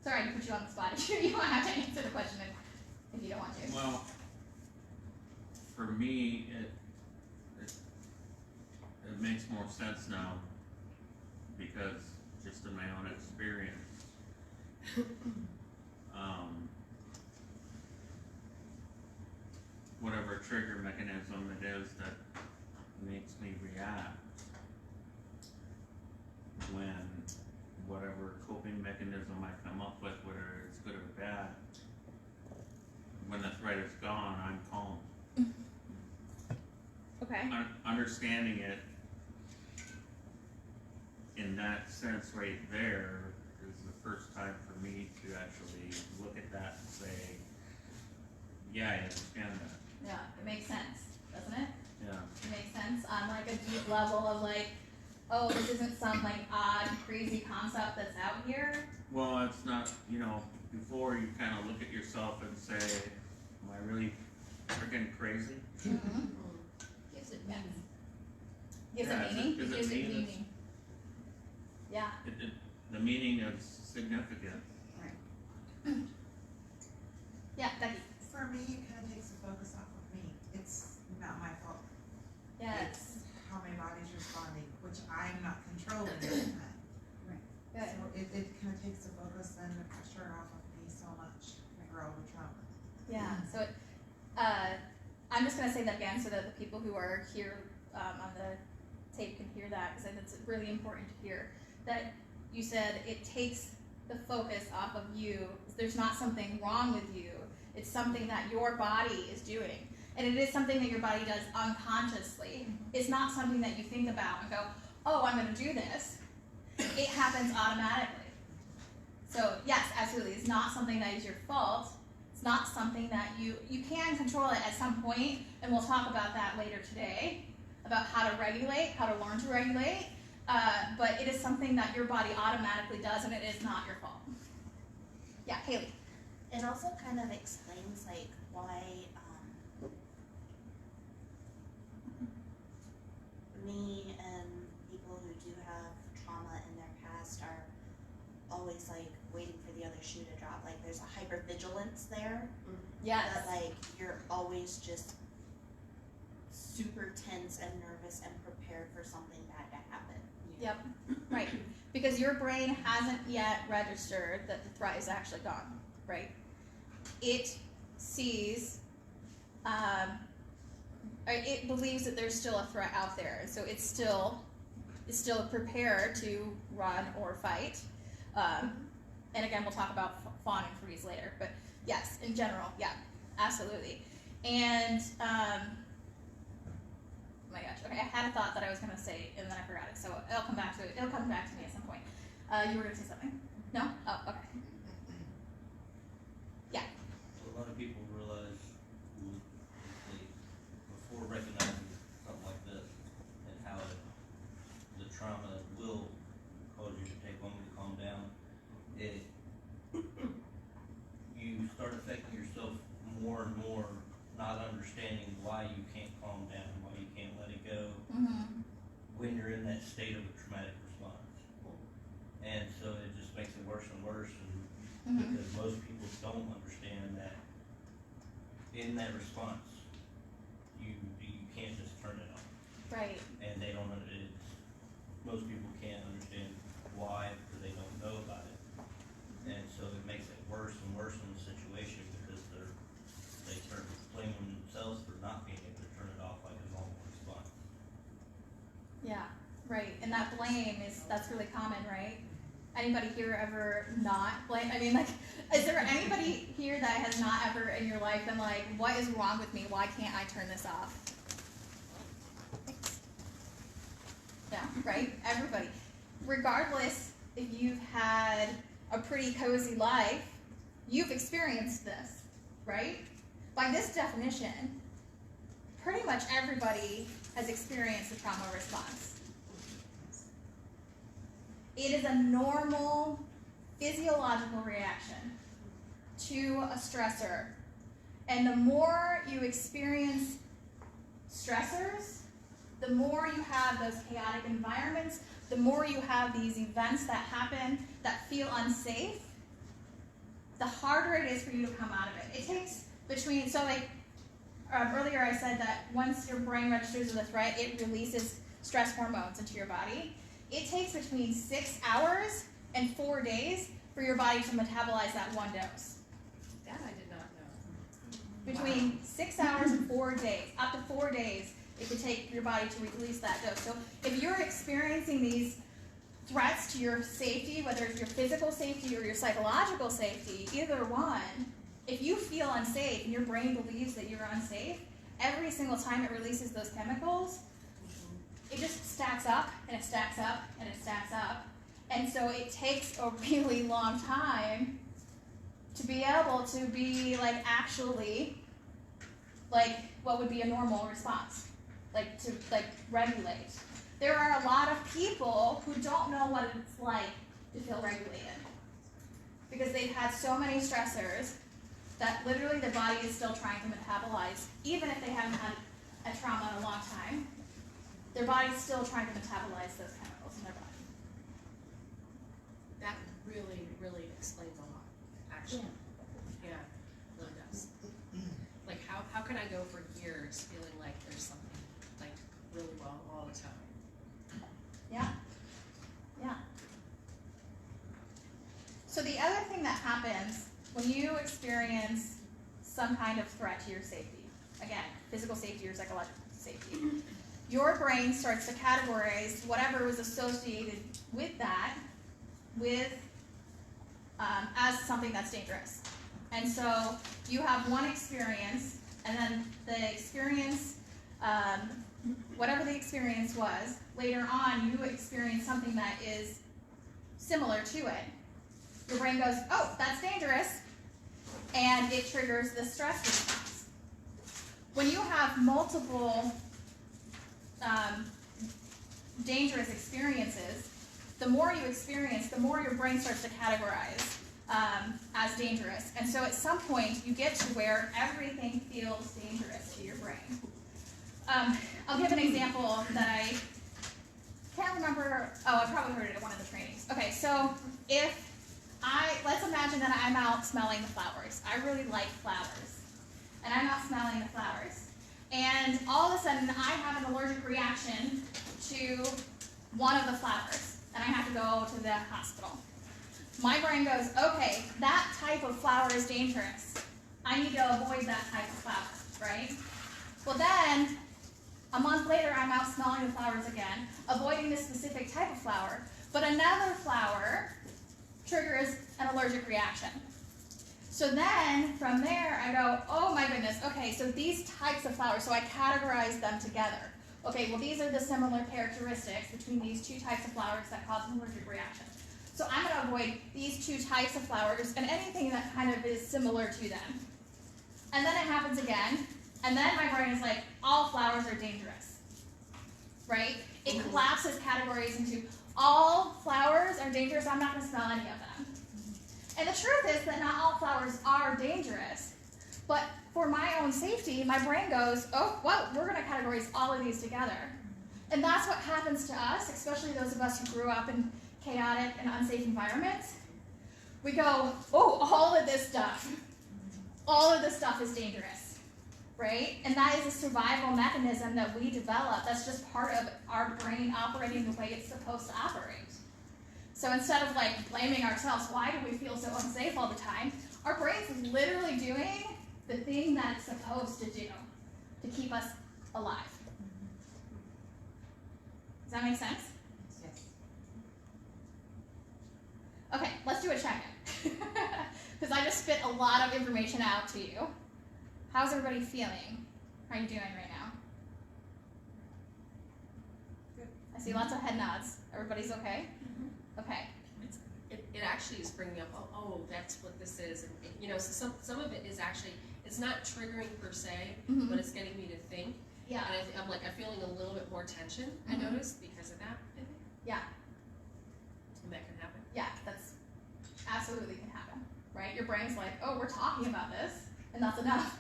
Sorry to put you on the spot. You don't have to answer the question if you don't want to. Well, for me, it makes more sense now because just in my own experience, whatever trigger mechanism it is that makes me react when whatever coping mechanism I come up with, whether it's good or bad, when the threat is gone, I'm calm. Okay. Understanding it in that sense right there is the first time for me to actually look at that and say, yeah, I understand that. Yeah, it makes sense, doesn't it? Yeah. It makes sense on like a deep level of like, oh, this isn't some like odd, crazy concept that's out here. Well, it's not, before you kind of look at yourself and say, am I really freaking crazy? Mm-hmm. Gives it Yes. meaning. Gives Yeah, it meaning. is it Gives it meaning? meaning. Yeah. The meaning is significant. Yeah, Becky. For me, it kind of takes the focus off of me. It's not my fault. Yes. It's how my body's responding, which I'm not controlling at the time. Good. So it kind of takes the focus and the pressure off of me so much for all the trauma. Yeah. So I'm just gonna say that again so that the people who are here on the tape can hear that, because it's really important to hear that you said it takes the focus off of you. There's not something wrong with you. It's something that your body is doing. And it is something that your body does unconsciously. It's not something that you think about and go, oh, I'm going to do this. It happens automatically. So yes, absolutely. It's not something that is your fault. It's It's not something that you can control it at some point, and we'll talk about that later today, about how to regulate, how to learn to regulate, but it is something that your body automatically does, and it is not your fault. Yeah, Haley. It also kind of explains like why me and people who do have trauma in their past are always like waiting for the other shoe to drop. Like there's a hypervigilance there. Yes. That like you're always just super tense and nervous and prepared for something bad to happen. Yep, right. Because your brain hasn't yet registered that the threat is actually gone, right? It sees, it believes that there's still a threat out there, so it's still prepared to run or fight. And again, we'll talk about fawn and freeze later, but yes, in general, yeah, absolutely. And oh my gosh, okay, I had a thought that I was gonna say and then I forgot it, so it'll come back to it. It'll come back to me at some point. You were gonna say something? No? Oh, okay. Yeah. So a lot of people realize before recognizing something like this and how the trauma will cause you to take longer to calm down, you start affecting yourself more and more, not understanding why you can't calm down, why you can't let it go when you're in that state of a traumatic response. And so it just makes it worse and worse, and because most people don't understand that in that response, you can't just turn it off. Right. And they don't most people can't understand why, because they don't know about it. And so it makes it worse and worse in the situation because they start blaming themselves for not being able to turn it off like a normal response. Yeah, right. And that blame that's really common, right? Anybody here ever not blame? I mean, like, is there anybody here that has not ever in your life been like, what is wrong with me? Why can't I turn this off? Yeah, right? Everybody. Regardless if you've had a pretty cozy life, you've experienced this, right? By this definition, pretty much everybody has experienced a trauma response. It is a normal physiological reaction to a stressor. And the more you experience stressors, the more you have those chaotic environments, the more you have these events that happen that feel unsafe, the harder it is for you to come out of it. It takes between, so like earlier I said that once your brain registers with a threat, it releases stress hormones into your body. It takes between 6 hours and 4 days for your body to metabolize that one dose. That I did not know. Between 6 hours and 4 days, up to 4 days, it could take your body to release that dose. So if you're experiencing these threats to your safety, whether it's your physical safety or your psychological safety, either one, if you feel unsafe and your brain believes that you're unsafe, every single time it releases those chemicals, it just stacks up and it stacks up and it stacks up. And so it takes a really long time to be able to be like actually like what would be a normal response. Like to regulate. There are a lot of people who don't know what it's like to feel regulated because they've had so many stressors that literally their body is still trying to metabolize, even if they haven't had a trauma in a long time. Their body's still trying to metabolize those chemicals in their body. That really, really explains a lot, actually. Yeah, it really does. Like, how can I go for years feeling like there's something like really wrong all the time? Yeah. Yeah. So the other thing that happens when you experience some kind of threat to your safety, again, physical safety or psychological safety, your brain starts to categorize whatever was associated with that as something that's dangerous. And so you have one experience, and then the experience, whatever the experience was, later on you experience something that is similar to it. Your brain goes, oh, that's dangerous. and it triggers the stress response. When you have multiple dangerous experiences, the more you experience, the more your brain starts to categorize as dangerous. And so at some point, you get to where everything feels dangerous to your brain. I'll give an example that I can't remember. Oh, I probably heard it at one of the trainings. Okay, so let's imagine that I'm out smelling the flowers. I really like flowers. And I'm out smelling the flowers. And all of a sudden, I have an allergic reaction to one of the flowers. And I have to go to the hospital. My brain goes, okay, that type of flower is dangerous. I need to avoid that type of flower, right? Well then, a month later, I'm out smelling the flowers again, avoiding this specific type of flower, but another flower triggers an allergic reaction. So then, from there, I go, oh my goodness, okay, so these types of flowers, so I categorize them together. Okay, well these are the similar characteristics between these two types of flowers that cause an allergic reaction. So I'm going to avoid these two types of flowers and anything that kind of is similar to them. And then it happens again, and then my brain is like, all flowers are dangerous, right? It collapses categories into all flowers are dangerous, I'm not going to smell any of them. And the truth is that not all flowers are dangerous, but for my own safety, my brain goes, oh, well, we're going to categorize all of these together. And that's what happens to us, especially those of us who grew up in chaotic and unsafe environments. We go, oh, all of this stuff is dangerous, right? And that is a survival mechanism that we develop. That's just part of our brain operating the way it's supposed to operate. So instead of like blaming ourselves, why do we feel so unsafe all the time? Our brain's literally doing the thing that it's supposed to do to keep us alive. Does that make sense? Yes. Okay, let's do a check-in. Because I just spit a lot of information out to you. How's everybody feeling? How are you doing right now? Good. I see lots of head nods. Everybody's okay? Okay. It actually is bringing up, oh, that's what this is. And, you know, so some of it is actually, it's not triggering per se, but it's getting me to think. Yeah. And I'm feeling a little bit more tension, I noticed, because of that, I think. Yeah. And that can happen. Yeah, that's absolutely can happen, right? Your brain's like, oh, we're talking about this, and that's enough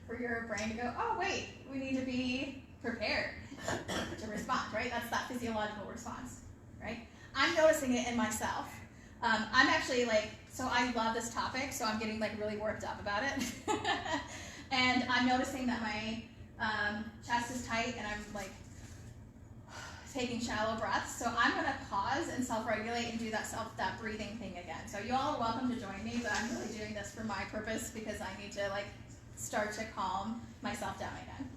for your brain to go, oh, wait, we need to be prepared to respond, right? That's that physiological response, right? I'm noticing it in myself. I'm actually so I love this topic, so I'm getting really worked up about it. And I'm noticing that my chest is tight and I'm taking shallow breaths. So I'm gonna pause and self-regulate and do that breathing thing again. So you all are welcome to join me, but I'm really doing this for my purpose because I need to start to calm myself down again.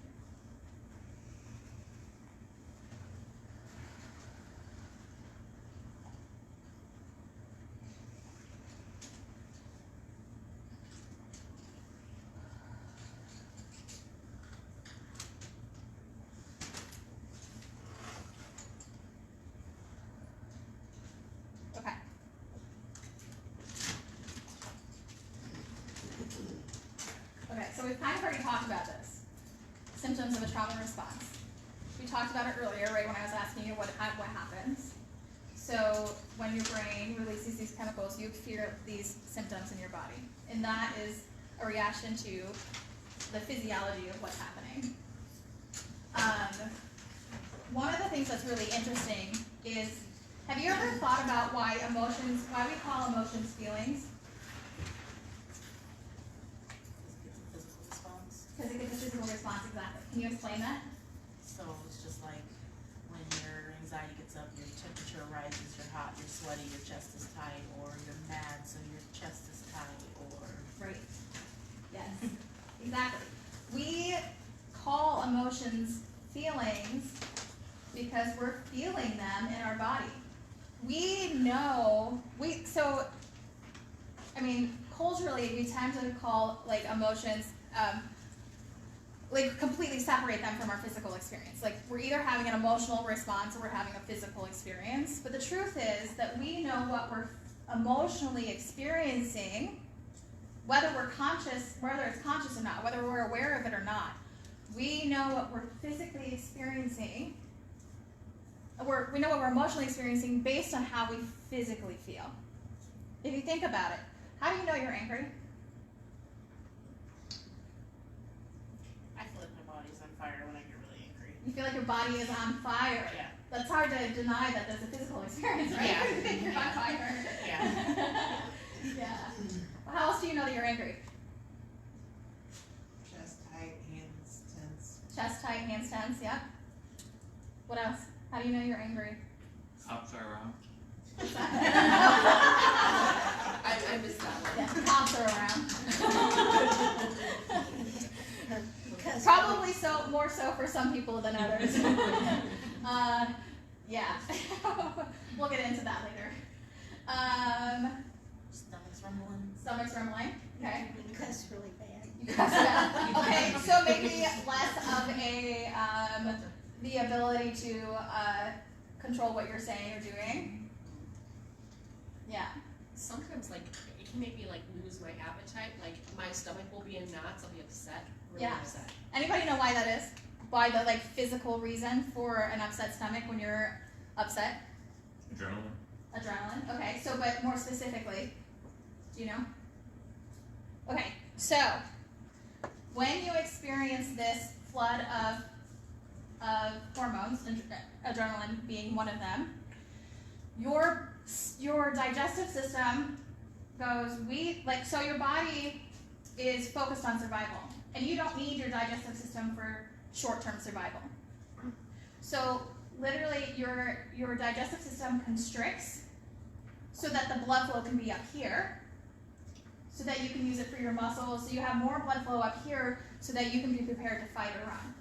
So we've kind of already talked about this. Symptoms of a trauma response. We talked about it earlier, right, when I was asking you what happens. So when your brain releases these chemicals, you feel these symptoms in your body. And that is a reaction to the physiology of what's happening. One of the things that's really interesting is, have you ever thought about why we call emotions feelings? Because it gives a physical response, exactly. Can you explain that? So it's just like when your anxiety gets up, your temperature rises, you're hot, you're sweaty, your chest is tight, or you're mad, so your chest is tight, or... Right. Yes, exactly. We call emotions feelings because we're feeling them in our body. We know, culturally, we tend to call emotions, completely separate them from our physical experience. We're either having an emotional response or we're having a physical experience. But the truth is that we know what we're emotionally experiencing whether we're conscious, whether it's conscious or not, whether we're aware of it or not, we know what we're physically experiencing. We know what we're emotionally experiencing based on how we physically feel. If you think about it, how do you know you're angry? I feel like my body's on fire when I get really angry. You feel like your body is on fire. Yeah. That's hard to deny that there's a physical experience, right? Yeah. You're on fire. Yeah. Yeah. Well, how else do you know that you're angry? Chest tight, hands tense. Chest tight, hands tense, yeah. What else? How do you know you're angry? Upside around. What's that? I missed that one. Yeah, cops are around. Probably so, more so for some people than others. Yeah. We'll get into that later. Stomach's rumbling. Stomach's rumbling. Okay. You cuss really bad. You cuss bad. Okay, so maybe less of a the ability to control what you're saying or doing. Yeah. Sometimes, like, it can make me, like, lose my appetite. Like, my stomach will be in knots. I'll be upset. Really Yeah. upset. Anybody know why that is? Why the like physical reason for an upset stomach when you're upset? Adrenaline. Adrenaline. Okay, so but more specifically, do you know? Okay, so when you experience this flood of hormones, adrenaline being one of them, your digestive system goes so your body is focused on survival, and you don't need your digestive system for short-term survival. So literally your digestive system constricts so that the blood flow can be up here, so that you can use it for your muscles, so you have more blood flow up here so that you can be prepared to fight or run.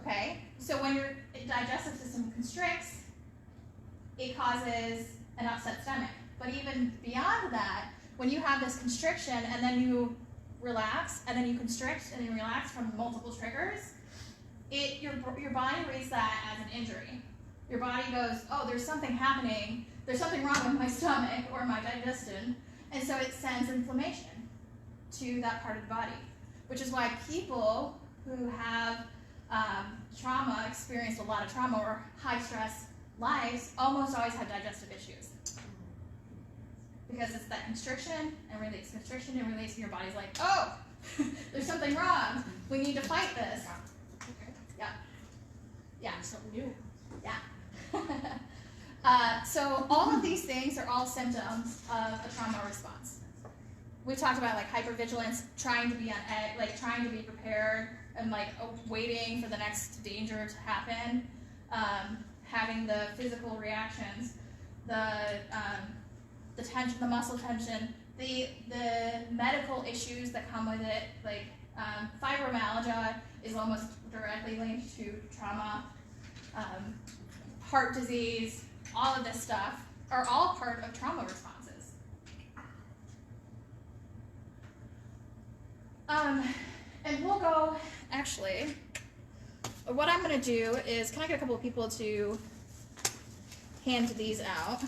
Okay? So when your digestive system constricts, it causes an upset stomach. But even beyond that, when you have this constriction and then you relax and then you constrict and then you relax from multiple triggers, your body reads that as an injury. Your body goes, oh, there's something happening, there's something wrong with my stomach or my digestion, and so it sends inflammation to that part of the body, which is why people who have trauma, experienced a lot of trauma or high stress lives, almost always have digestive issues. Because it's that constriction and release, and your body's like, oh, there's something wrong. We need to fight this. Okay. Yeah. Yeah. Something new. Yeah. So all of these things are all symptoms of a trauma response. We talked about like hypervigilance, trying to be on edge, like trying to be prepared and like waiting for the next danger to happen, having the physical reactions, the tension, the muscle tension, the medical issues that come with it, like fibromyalgia is almost directly linked to trauma, heart disease, all of this stuff are all part of trauma responses. And we'll go, actually, what I'm going to do is, can I get a couple of people to hand these out?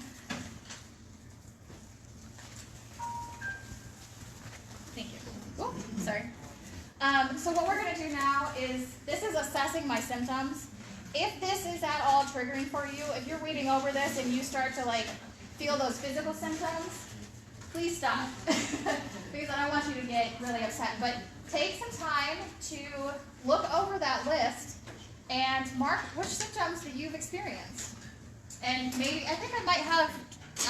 Thank you. Oh, sorry. So what we're going to do now is, this is assessing my symptoms. If this is at all triggering for you, if you're reading over this and you start to like feel those physical symptoms, please stop. Because I don't want you to get really upset. But take some time to look over that list and mark which symptoms that you've experienced. And maybe, I think I might have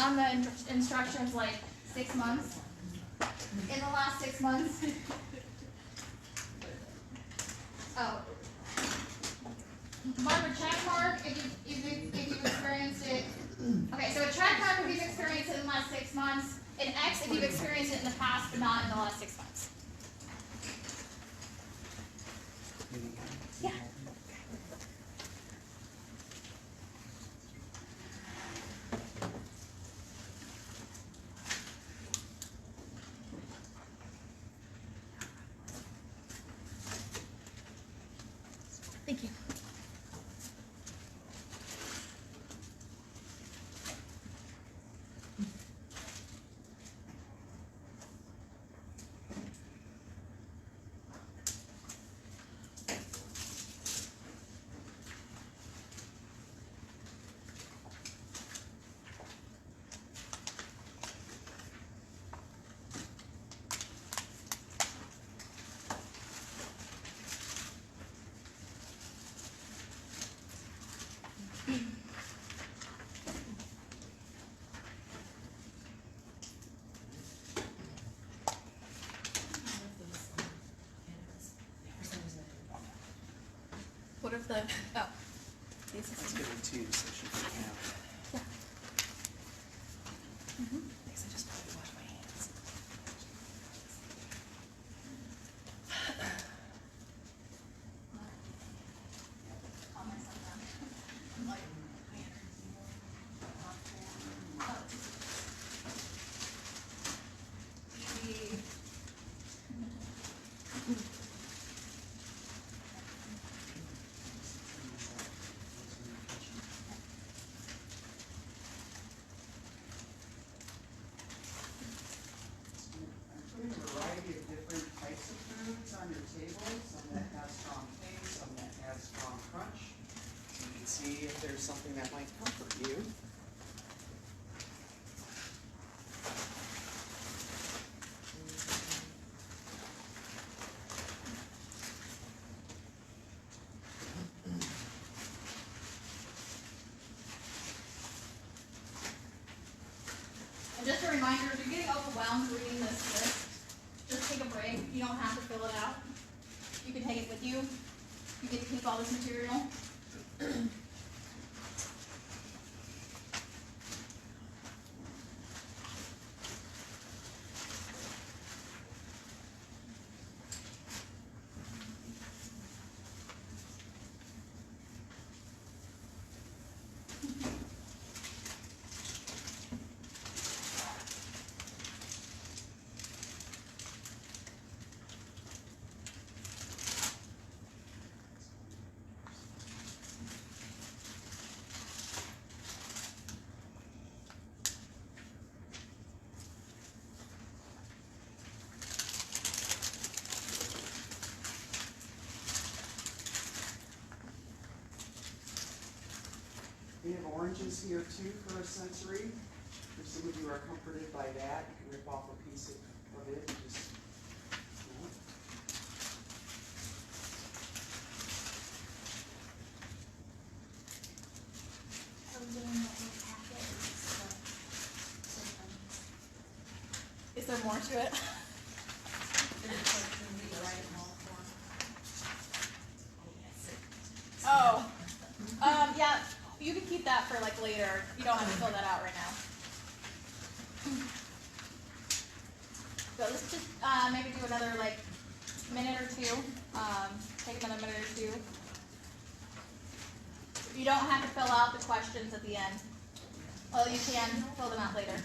on the instructions like 6 months. In the last 6 months. Oh. Mark a check mark if you've experienced it. Okay, so a check mark if you've experienced it in the last 6 months. An X if you've experienced it in the past but not in the last 6 months. Yeah. Thank you. What if the, oh. These Let's give her two so she can have. Yeah. Mm-hmm. Thanks, I just probably washed my hands. A variety of different types of foods on your table, some that have strong taste, some that have strong crunch. You can see if there's something that might comfort you. And just a reminder, if you're getting overwhelmed reading this list, just take a break. You don't have to fill it out. You can take it with you. You get to keep all this material. We have oranges here too for a sensory. If some of you are comforted by that, you can rip off a piece of it and just, you know. Is there more to it? Oh, yeah, you can keep that for like later. You don't have to fill that out right now. So let's just maybe do another like minute or two. Take another minute or two. You don't have to fill out the questions at the end. Well, you can fill them out later.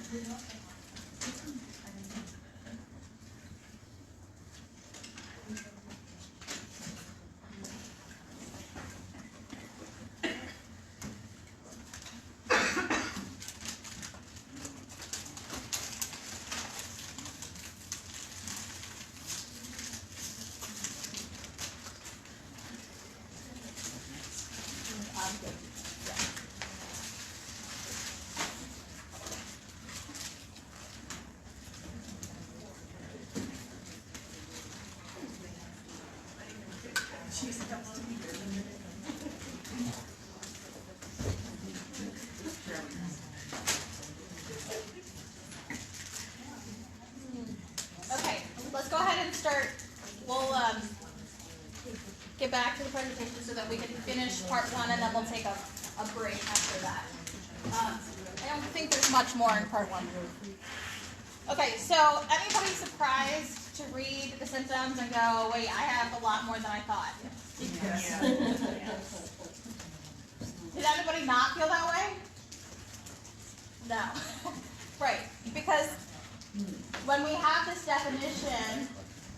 Okay, let's go ahead and start. We'll get back to the presentation so that we can finish part one, and then we'll take a break after that. I don't think there's much more in part one. Okay, so anybody surprised to read the symptoms and go, wait, I have a lot more than I thought? Yes. Did anybody not feel that way? No. Right, because when we have this definition,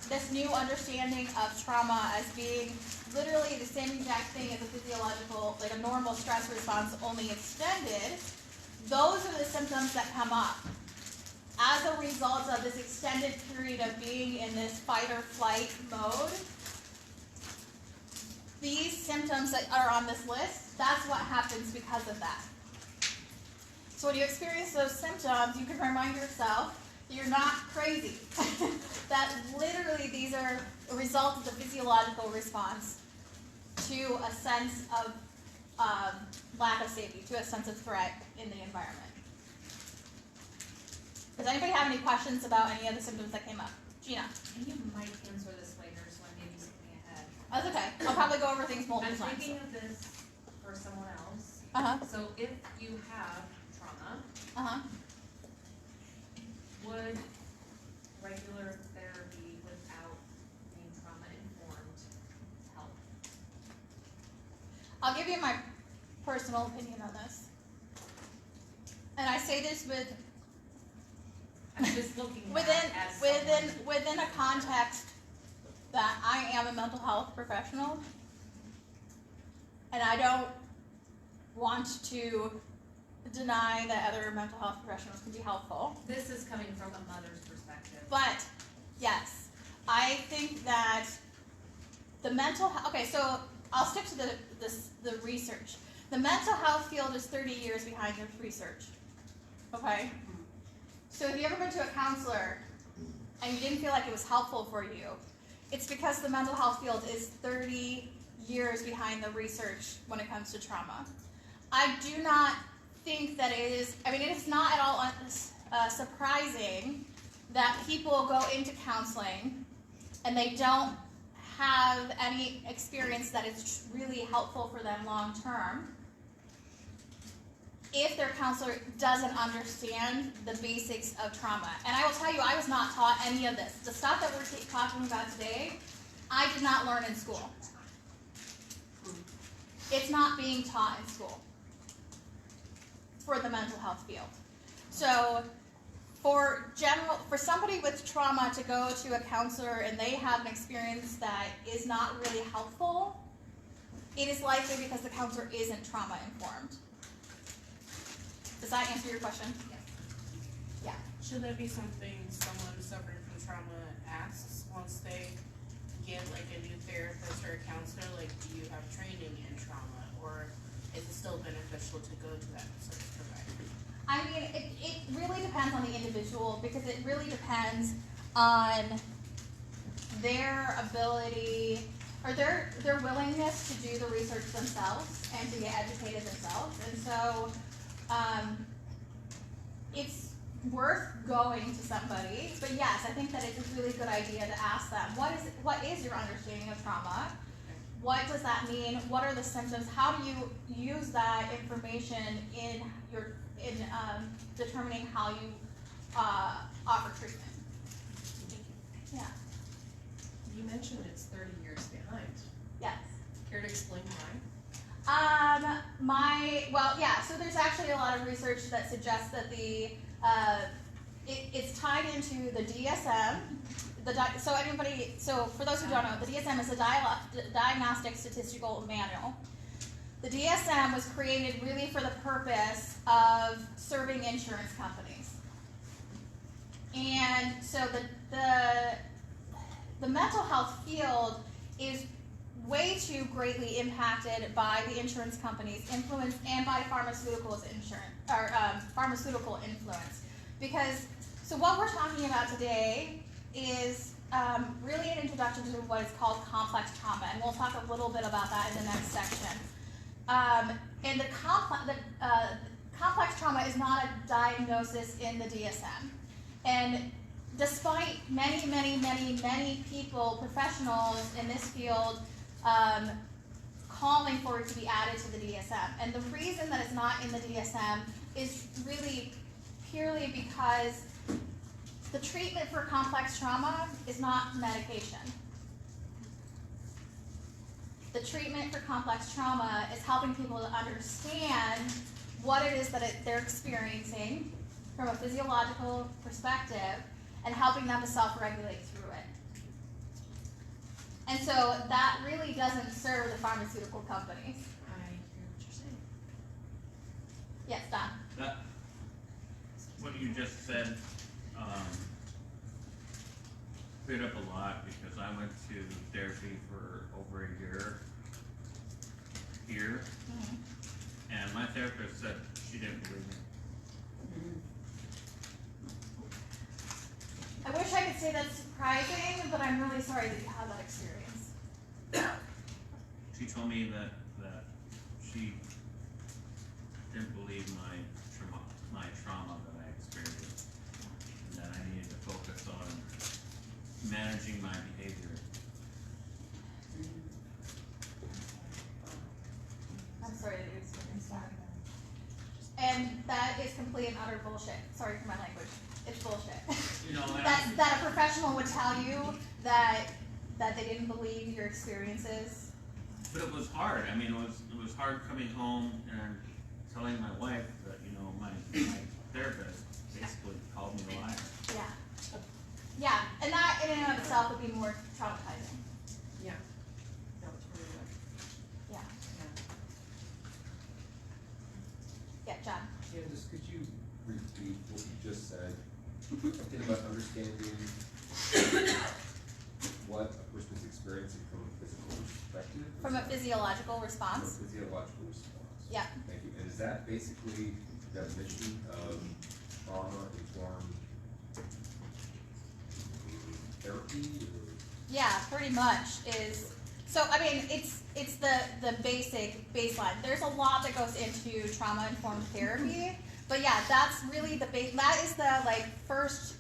this new understanding of trauma as being literally the same exact thing as a physiological, like a normal stress response, only extended, those are the symptoms that come up as a result of this extended period of being in this fight or flight mode. These symptoms that are on this list, that's what happens because of that. So when you experience those symptoms, you can remind yourself that you're not crazy. That literally these are a result of the physiological response to a sense of lack of safety, to a sense of threat in the environment. Does anybody have any questions about any of the symptoms that came up? Gina? And you might answer this later, so I may be skipping ahead. That's okay. I'll probably go over things multiple I'm times. thinking of this for someone else. Uh-huh. So if you have trauma, Uh-huh. would regular therapy without being trauma informed help? I'll give you my personal opinion on this. And I say this with I'm just looking within at as someone. within a context that I am a mental health professional, and I don't want to deny that other mental health professionals can be helpful. This is coming from a mother's perspective. But yes, I think that the mental health. Okay, so I'll stick to the research. The mental health field is 30 years behind the research. Okay. So if you ever been to a counselor and you didn't feel like it was helpful for you, it's because the mental health field is 30 years behind the research when it comes to trauma. I do not think that it is, I mean, it is not at all surprising that people go into counseling and they don't have any experience that is really helpful for them long term if their counselor doesn't understand the basics of trauma. And I will tell you, I was not taught any of this. The stuff that we're talking about today, I did not learn in school. It's not being taught in school for the mental health field. So for somebody with trauma to go to a counselor and they have an experience that is not really helpful, it is likely because the counselor isn't trauma informed. Does that answer your question? Yes. Yeah. Should that be something someone suffering from trauma asks once they get like a new therapist or a counselor? Like, do you have training in trauma, or is it still beneficial to go to that service provider? I mean, it really depends on the individual, because it really depends on their ability or their willingness to do the research themselves and to get educated themselves. And so it's worth going to somebody. But yes, I think that it's a really good idea to ask them, what is your understanding of trauma? What does that mean? What are the symptoms? How do you use that information in determining how you offer treatment? Yeah. You mentioned it's 30 years behind. Yes. Care to explain why? So there's actually a lot of research that suggests that it's tied into the DSM. So for those who don't know, the DSM is a Diagnostic Statistical Manual. The DSM was created really for the purpose of serving insurance companies. And so the mental health field is way too greatly impacted by the insurance companies' influence and by pharmaceutical influence. So what we're talking about today is really an introduction to what is called complex trauma, and we'll talk a little bit about that in the next section. And the complex trauma is not a diagnosis in the DSM. And despite many people, professionals in this field, calling for it to be added to the DSM. And the reason that it's not in the DSM is really purely because the treatment for complex trauma is not medication. The treatment for complex trauma is helping people to understand what it is that they're experiencing from a physiological perspective and helping them to self-regulate through it. And so that really doesn't serve the pharmaceutical companies. I hear what you're saying. Yes, Don? That, what you just said, cleared up a lot, because I went to therapy for over a year here, and my therapist said she didn't believe me. I wish I could say that's surprising, but I'm really sorry that you had that experience. She told me that she didn't believe my trauma that I experienced, and that I needed to focus on managing my behavior. sorry that you experienced that. And that is complete and utter bullshit. Sorry for my language. It's bullshit. You know, and that a professional would tell you that they didn't believe your experiences. but it was hard. I mean, it was hard coming home and telling my wife that, you know, my therapist basically called me a liar. Yeah. Yeah, and that in and of itself would be more traumatizing. Yeah. No, it's really good. Yeah. Yeah. Yeah, John. Candace, could you repeat what you just said? Something about understanding what a person's experiencing from a physical perspective? From a physiological response. From a physiological response. Yeah. Thank you. And is that basically the definition of trauma-informed therapy? Or? Yeah, pretty much is. So I mean, it's the basic baseline. There's a lot that goes into trauma-informed therapy, but yeah, that's really the base. That is the first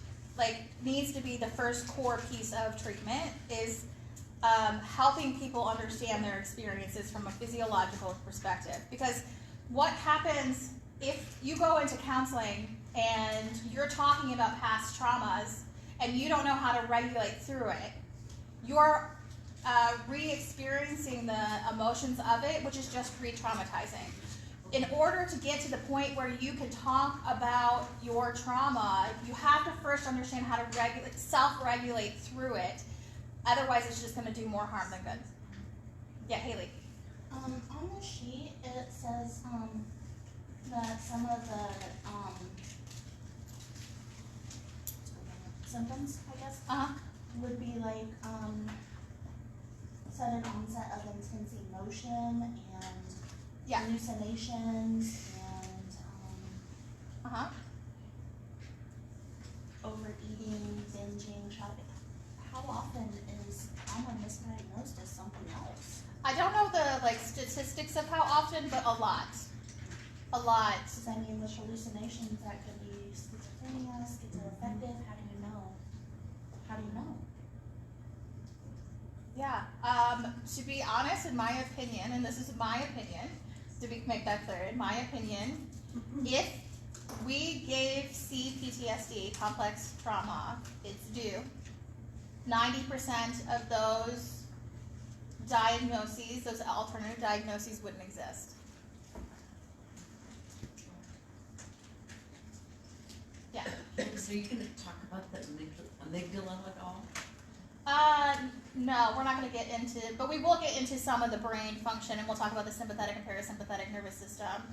needs to be the first core piece of treatment is helping people understand their experiences from a physiological perspective. Because what happens if you go into counseling and you're talking about past traumas and you don't know how to regulate through it, you're re-experiencing the emotions of it, which is just re-traumatizing. In order to get to the point where you can talk about your trauma, you have to first understand how to self-regulate through it. Otherwise, it's just going to do more harm than good. Yeah, Haley. On the sheet, it says that some of the symptoms, I guess, would be like sudden onset of intense emotion and hallucinations and overeating, binging, shopping. How often is trauma misdiagnosed as something else? I don't know the statistics of how often, but a lot. A lot. Because I mean, with hallucinations, that could be schizophrenia, schizoaffective. How do you know? How do you know? Yeah. To be honest, in my opinion, and this is my opinion, to make that clear, in my opinion, if we gave CPTSD, complex trauma, its due, 90% of those diagnoses, those alternative diagnoses, wouldn't exist. Yeah. So you can talk about the amygdala at all? No, we're not going to get into, but we will get into some of the brain function, and we'll talk about the sympathetic and parasympathetic nervous system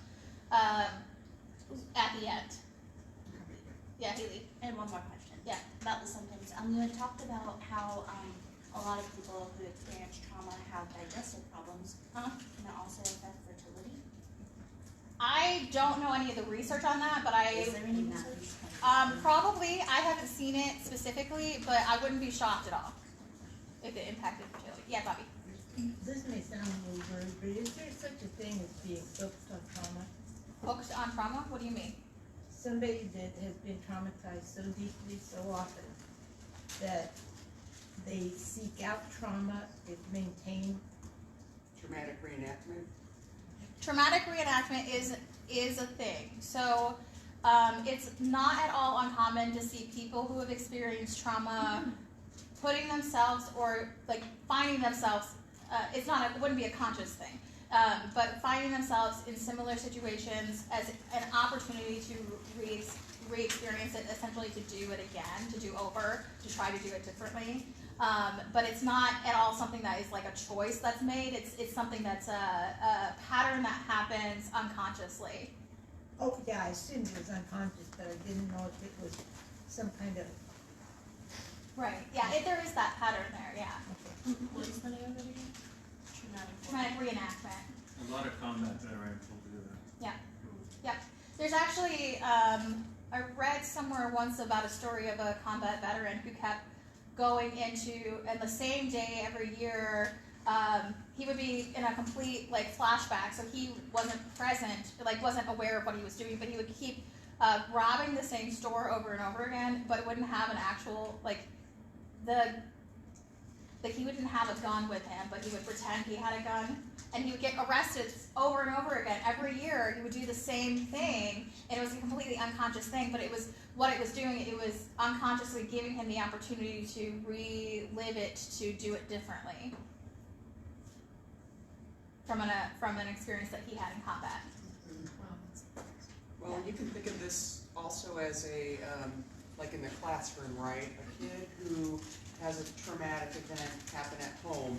at the end. Yeah, Haley. And one more question. Yeah. About the symptoms. You had talked about how a lot of people who experience trauma have digestive problems. Can it also affect fertility? I don't know any of the research on that, but Is there any research? Probably. I haven't seen it specifically, but I wouldn't be shocked at all if it impacted fertility. Yeah, Bobby. This may sound a little rude, but is there such a thing as being hooked on trauma? Hooked on trauma? What do you mean? Somebody that has been traumatized so deeply, so often, that they seek out trauma, it maintained. Traumatic reenactment. Traumatic reenactment is a thing. So it's not at all uncommon to see people who have experienced trauma putting themselves or finding themselves. It wouldn't be a conscious thing, but finding themselves in similar situations as an opportunity to re-experience it, essentially to do it again, to do over, to try to do it differently. But it's not at all something that is like a choice that's made. It's something that's a pattern that happens unconsciously. Oh, yeah, I assumed it was unconscious, but I didn't know if it was some kind of. Right, yeah, there is that pattern there, yeah. What is the name of it again? Traumatic reenactment. A lot of combat veterans will do that. Yeah, yeah. There's actually, I read somewhere once about a story of a combat veteran who kept going into, and the same day every year, he would be in a complete flashback, so he wasn't present, wasn't aware of what he was doing, but he would keep robbing the same store over and over again, but it wouldn't have an actual, like he wouldn't have a gun with him, but he would pretend he had a gun, and he would get arrested over and over again. Every year he would do the same thing, and it was a completely unconscious thing, but it was what it was doing, it was unconsciously giving him the opportunity to relive it, to do it differently from an experience that he had in combat. Well, you can think of this also as a, like in the classroom, right? A kid who has a traumatic event happen at home,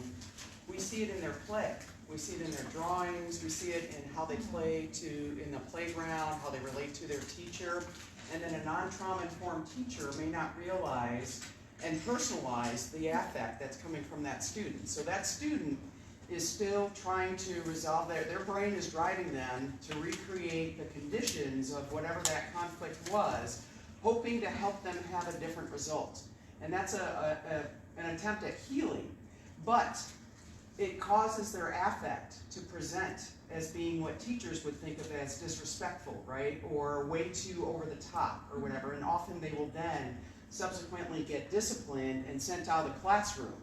we see it in their play. We see it in their drawings, we see it in how they play in the playground, how they relate to their teacher. And then a non-trauma informed teacher may not realize and personalize the affect that's coming from that student. So that student is still trying to resolve their brain is driving them to recreate the conditions of whatever that conflict was, hoping to help them have a different result. And that's an attempt at healing. But it causes their affect to present as being what teachers would think of as disrespectful, right? Or way too over the top or whatever. And often they will then subsequently get disciplined and sent out of the classroom,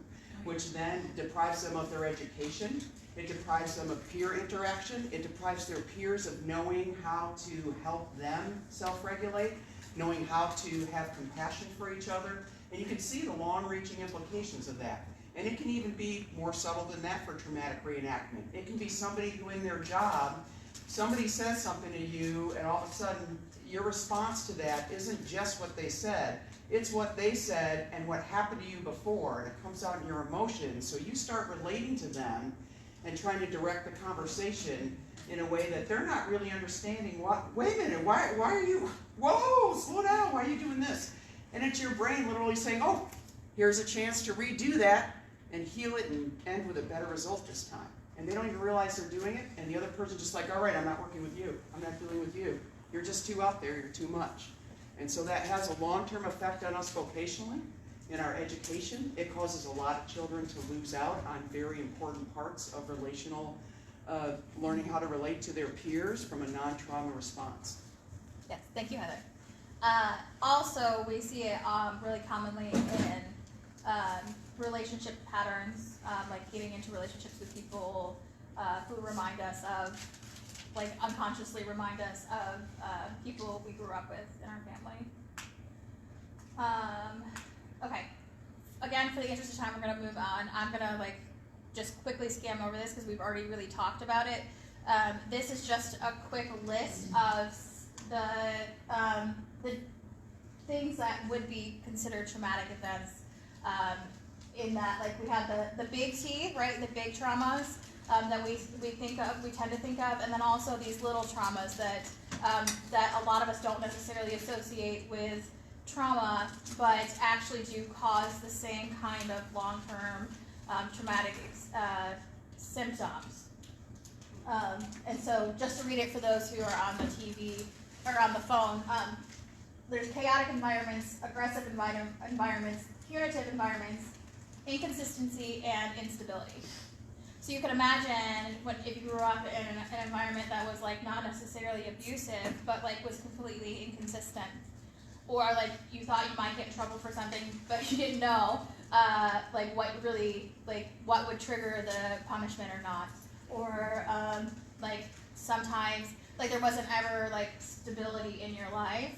which then deprives them of their education. It deprives them of peer interaction. It deprives their peers of knowing how to help them self-regulate, knowing how to have compassion for each other. And you can see the long-reaching implications of that. And it can even be more subtle than that for traumatic reenactment. It can be somebody who in their job, somebody says something to you, and all of a sudden your response to that isn't just what they said, it's what they said and what happened to you before, and it comes out in your emotions. So you start relating to them and trying to direct the conversation in a way that they're not really understanding. Wait a minute, why are you, whoa, slow down, why are you doing this? And it's your brain literally saying, oh, here's a chance to redo that and heal it and end with a better result this time. And they don't even realize they're doing it, and the other person's just like, all right, I'm not working with you. I'm not dealing with you. You're just too out there, you're too much. And so that has a long-term effect on us vocationally, in our education. It causes a lot of children to lose out on very important parts of relational, learning how to relate to their peers from a non-trauma response. Yes, thank you, Heather. Also, we see it really commonly in relationship patterns, like getting into relationships with people who remind us of, like unconsciously remind us of people we grew up with in our family. Okay, again, for the interest of time, we're gonna move on. I'm gonna just quickly skim over this because we've already really talked about it. This is just a quick list of the things that would be considered traumatic events. In that, like, we have the big T, right, the big traumas that we think of, we tend to think of, and then also these little traumas that that a lot of us don't necessarily associate with trauma, but actually do cause the same kind of long-term traumatic symptoms. And so, just to read it for those who are on the TV or on the phone, there's chaotic environments, aggressive environments, punitive environments, inconsistency, and instability. So you can imagine if you grew up in an environment that was not necessarily abusive, but was completely inconsistent, or you thought you might get in trouble for something, but you didn't know what would trigger the punishment or not, or sometimes there wasn't ever stability in your life.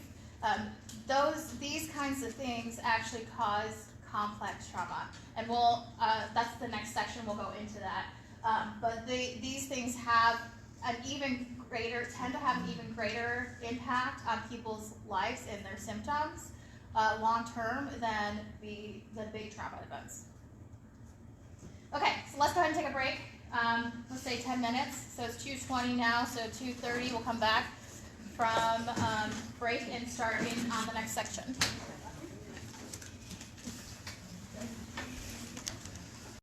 These kinds of things actually cause complex trauma, and that's the next section. We'll go into that. But these things have tend to have an even greater impact on people's lives and their symptoms long term than the big trauma events. Okay, so let's go ahead and take a break. Let's say 10 minutes. So it's 2:20 now. So 2:30 we'll come back from break and start on the next section.